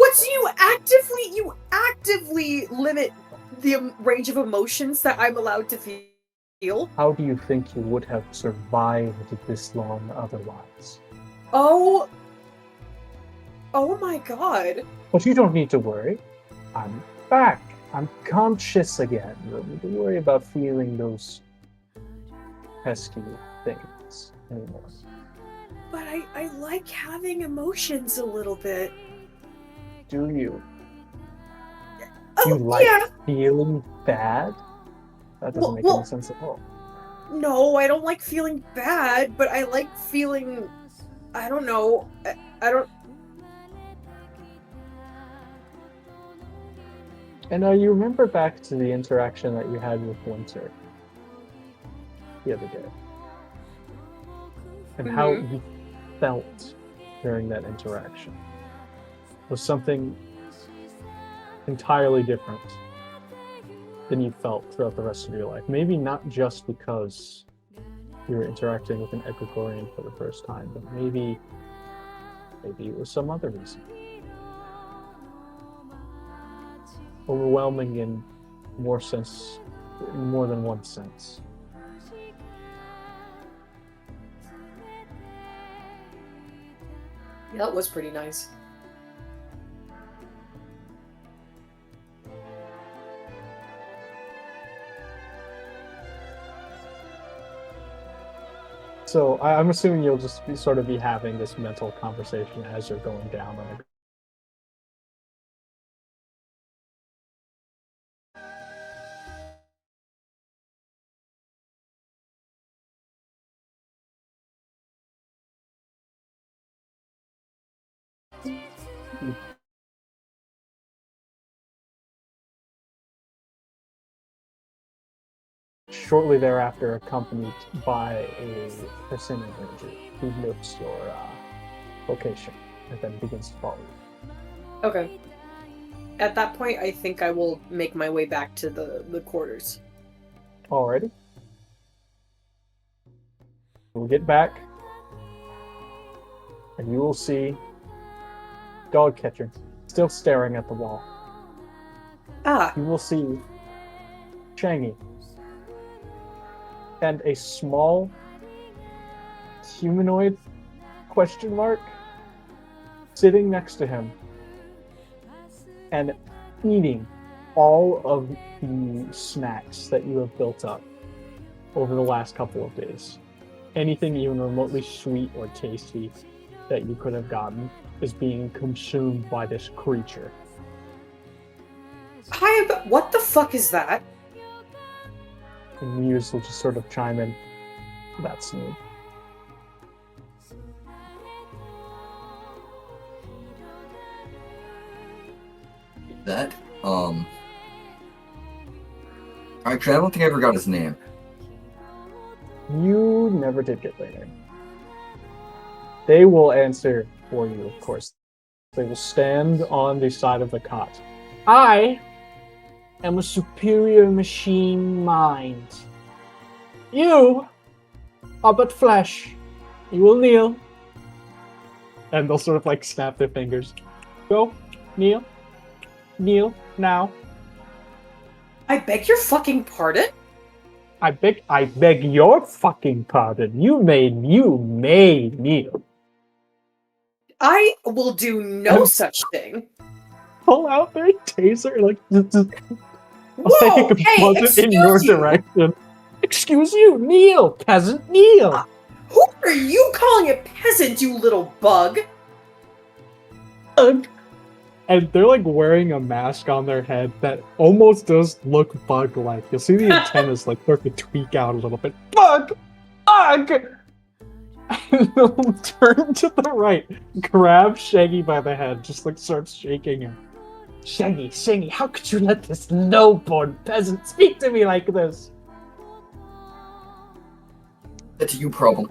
What, so you actively limit the range of emotions that I'm allowed to feel? How do you think you would have survived this long otherwise? Oh my god. But you don't need to worry. I'm back. I'm conscious again. You don't need to worry about feeling those pesky things anymore. But I like having emotions a little bit. Do you? Oh, You like yeah. feeling bad? That doesn't make any sense at all. No, I don't like feeling bad, but I like feeling... I don't know. I don't... And you remember back to the interaction that you had with Winter the other day, and how you felt during that interaction was something entirely different than you felt throughout the rest of your life. Maybe not just because you were interacting with an Ecuadorian for the first time, but maybe it was some other reason. Overwhelming in more than one sense. Yeah, that was pretty nice. So I'm assuming you'll just sort of be having this mental conversation as you're going down. Shortly thereafter, accompanied by a persimmon ranger who notes your location and then begins to follow you. Okay. At that point, I think I will make my way back to the quarters. Alrighty. We'll get back, and you will see Dogcatcher still staring at the wall. Ah. You will see Shangy and a small humanoid question mark sitting next to him and eating all of the snacks that you have built up over the last couple of days. Anything even remotely sweet or tasty that you could have gotten is being consumed by this creature. What the fuck is that? And Muse will just sort of chime in. That's new. That, actually, I don't think I ever got his name. You never did get their name. They will answer for you, of course. They will stand on the side of the cot. I am a superior machine mind. You are but flesh. You will kneel. And they'll sort of like snap their fingers. Go, kneel. Kneel, now. I beg your fucking pardon? I beg your fucking pardon. You may kneel. I will do no such thing. Pull out their taser, like, Whoa! Hey, buzz it in your direction. Excuse you, kneel, peasant, kneel. Who are you calling a peasant, you little bug? And they're like wearing a mask on their head that almost does look bug-like. You'll see the antennas like start to tweak out a little bit. Bug! Bug! And they'll turn to the right, grab Shangy by the head, just like starts shaking him. Shangy, how could you let this low-born peasant speak to me like this? That's a you problem.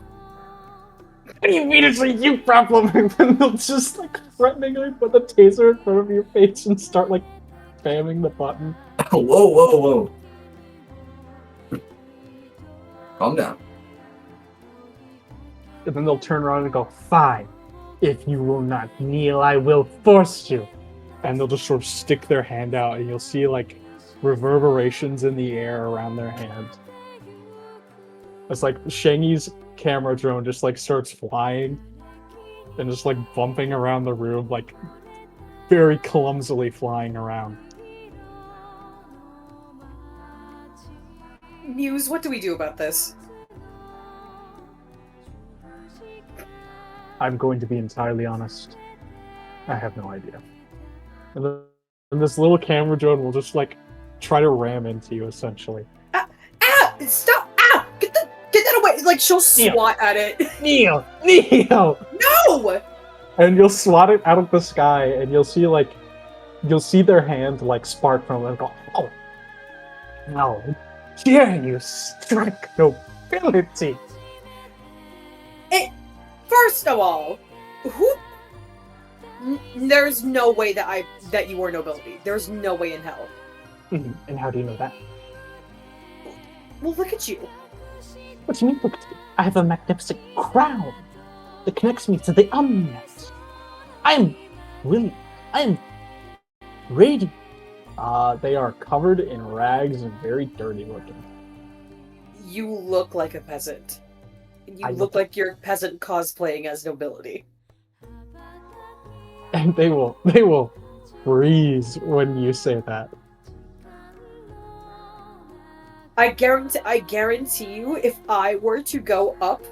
What do you mean it's a you problem? And then they'll just like threateningly put the taser in front of your face and start like spamming the button. Whoa. Calm down. And then they'll turn around and go, fine. If you will not kneel, I will force you. and they'll just sort of stick their hand out, and you'll see like reverberations in the air around their hand. It's like Shangy's camera drone just like starts flying and just like bumping around the room, like very clumsily flying around. Muse, what do we do about this? I'm going to be entirely honest. I have no idea. And this little camera drone will just like try to ram into you, essentially. Stop! Get that away! Like she'll swat at it. Neo! No! And you'll swat it out of the sky, and you'll see their hand like spark from it and go, oh, how dare you strike nobility! First of all, there's no way that you are nobility. There's no way in hell. And how do you know that? Well, look at you. What do you mean, look at me? I have a magnificent crown that connects me to the omnet. I am radiant. They are covered in rags and very dirty looking. You look like a peasant. You I look like you're peasant cosplaying as nobility. And they will freeze when you say that. I guarantee you, if I were to go up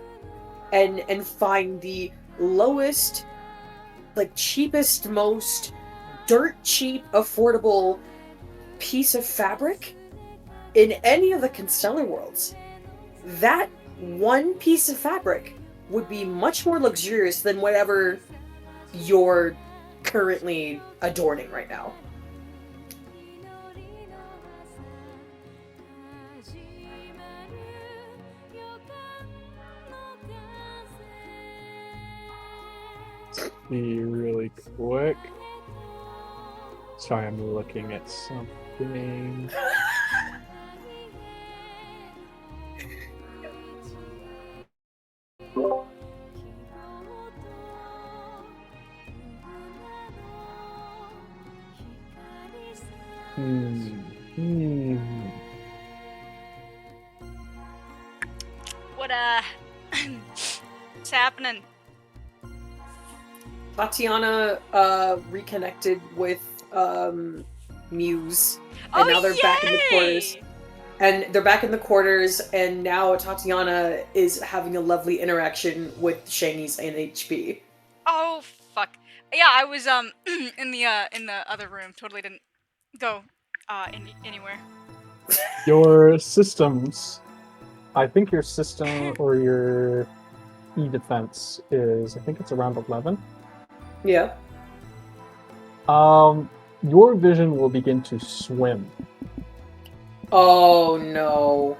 and find the lowest, like cheapest, most dirt cheap, affordable piece of fabric in any of the Constellar worlds, that one piece of fabric would be much more luxurious than whatever you're currently adorning right now. Be really quick. Sorry, I'm looking at something. What what's happening? Tatyana reconnected with Muse, and Oh, now they're back in the yay! quarters. And they're back in the quarters, and now Tatyana is having a lovely interaction with Shangy's NHP. Oh fuck. Yeah, I was in the other room. Totally didn't go anywhere. Your systems, I think your system or your E-defense is, I think it's around 11. Yeah. Your vision will begin to swim. Oh no.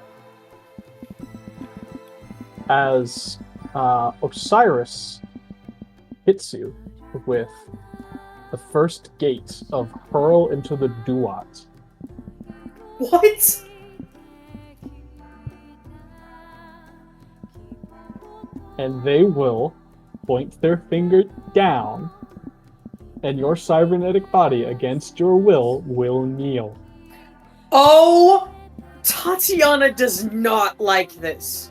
As Osiris hits you with the first gate of Hurl into the Duat. What? And they will point their finger down, and your cybernetic body, against your will kneel. Oh! Tatyana does not like this.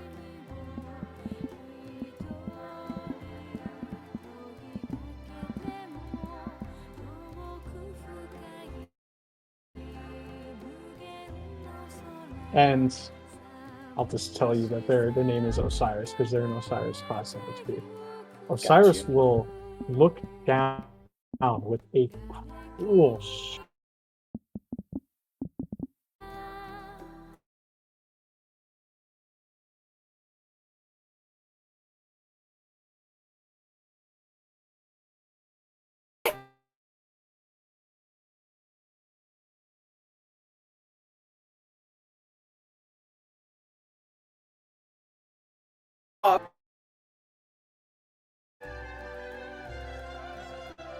And I'll just tell you that their name is Osiris, because they're an Osiris class NHP. Osiris Gotcha. will look down with a cruel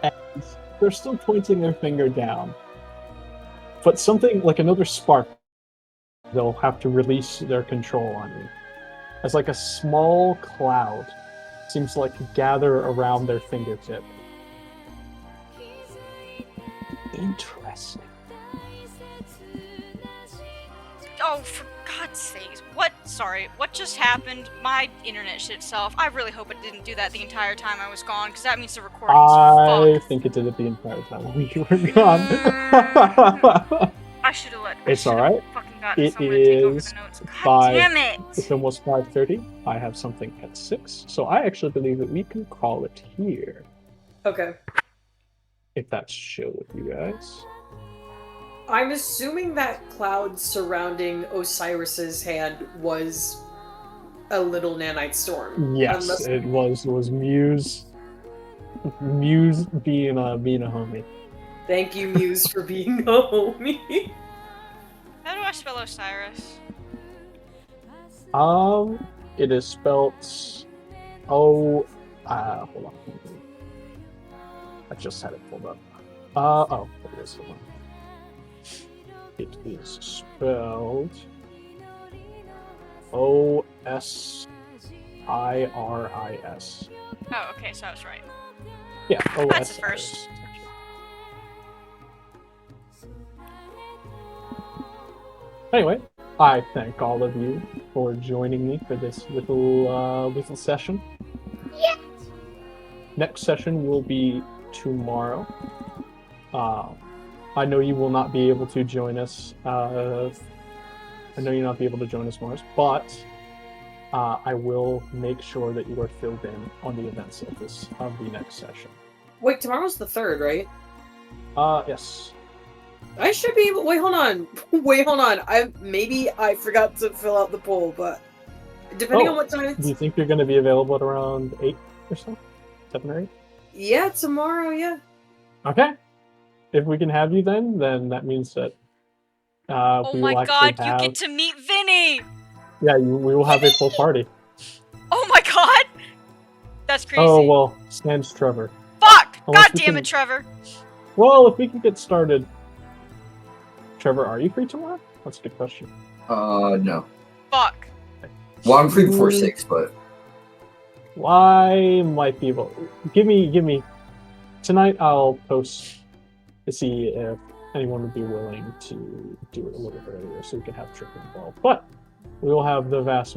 and they're still pointing their finger down. But something like another spark, they'll have to release their control on you. As like a small cloud seems to like gather around their fingertip. Interesting. Oh, for God's sakes. What? Sorry, what just happened? My internet shit itself. I really hope it didn't do that the entire time I was gone, because that means the recording's I fucked. think it did it the entire time we were gone. I should have let. It's alright. Fucking gotten It someone to take over is the notes. God 5. damn it! It's almost 5:30. I have something at 6, so I actually believe that we can call it here. Okay. If that's chill with you guys. I'm assuming that cloud surrounding Osiris's hand was a little nanite storm. Yes, Unless- it was. It was Muse. Muse being a homie. Thank you, Muse, for being a homie. How do I spell Osiris? It is spelt hold on. I just had it pulled up. Oh, there it is. Hold on. It is spelled Osiris. Oh, okay, so I was right. Yeah, That's Osiris. a first. Anyway, I thank all of you for joining me for this little session. Yeah. Next session will be tomorrow. I know you will not be able to join us. I know you'll not be able to join us, Mars, but I will make sure that you are filled in on the events of the next session. Wait, tomorrow's the 3rd, right? Yes. I should be able. Wait, hold on. Wait, hold on. Maybe I forgot to fill out the poll, but depending on what time Do it's. you think you're going to be available at around 8 or so? 7 or 8? Yeah, tomorrow. Yeah. Okay. If we can have you then that means that Oh we my will god, actually you have... get to meet Vinny! Yeah, we will have a full party. Oh my god! That's crazy. Oh, well, sans Trevor. Fuck! Unless God we damn can- it, Trevor! Well, if we can get started... Trevor, are you free tomorrow? That's a good question. No. Fuck. Well, I'm free before 6, but Why might be able... Give me... Tonight I'll post to see if anyone would be willing to do it a little bit earlier so we can have Trevor involved. But we will have the vast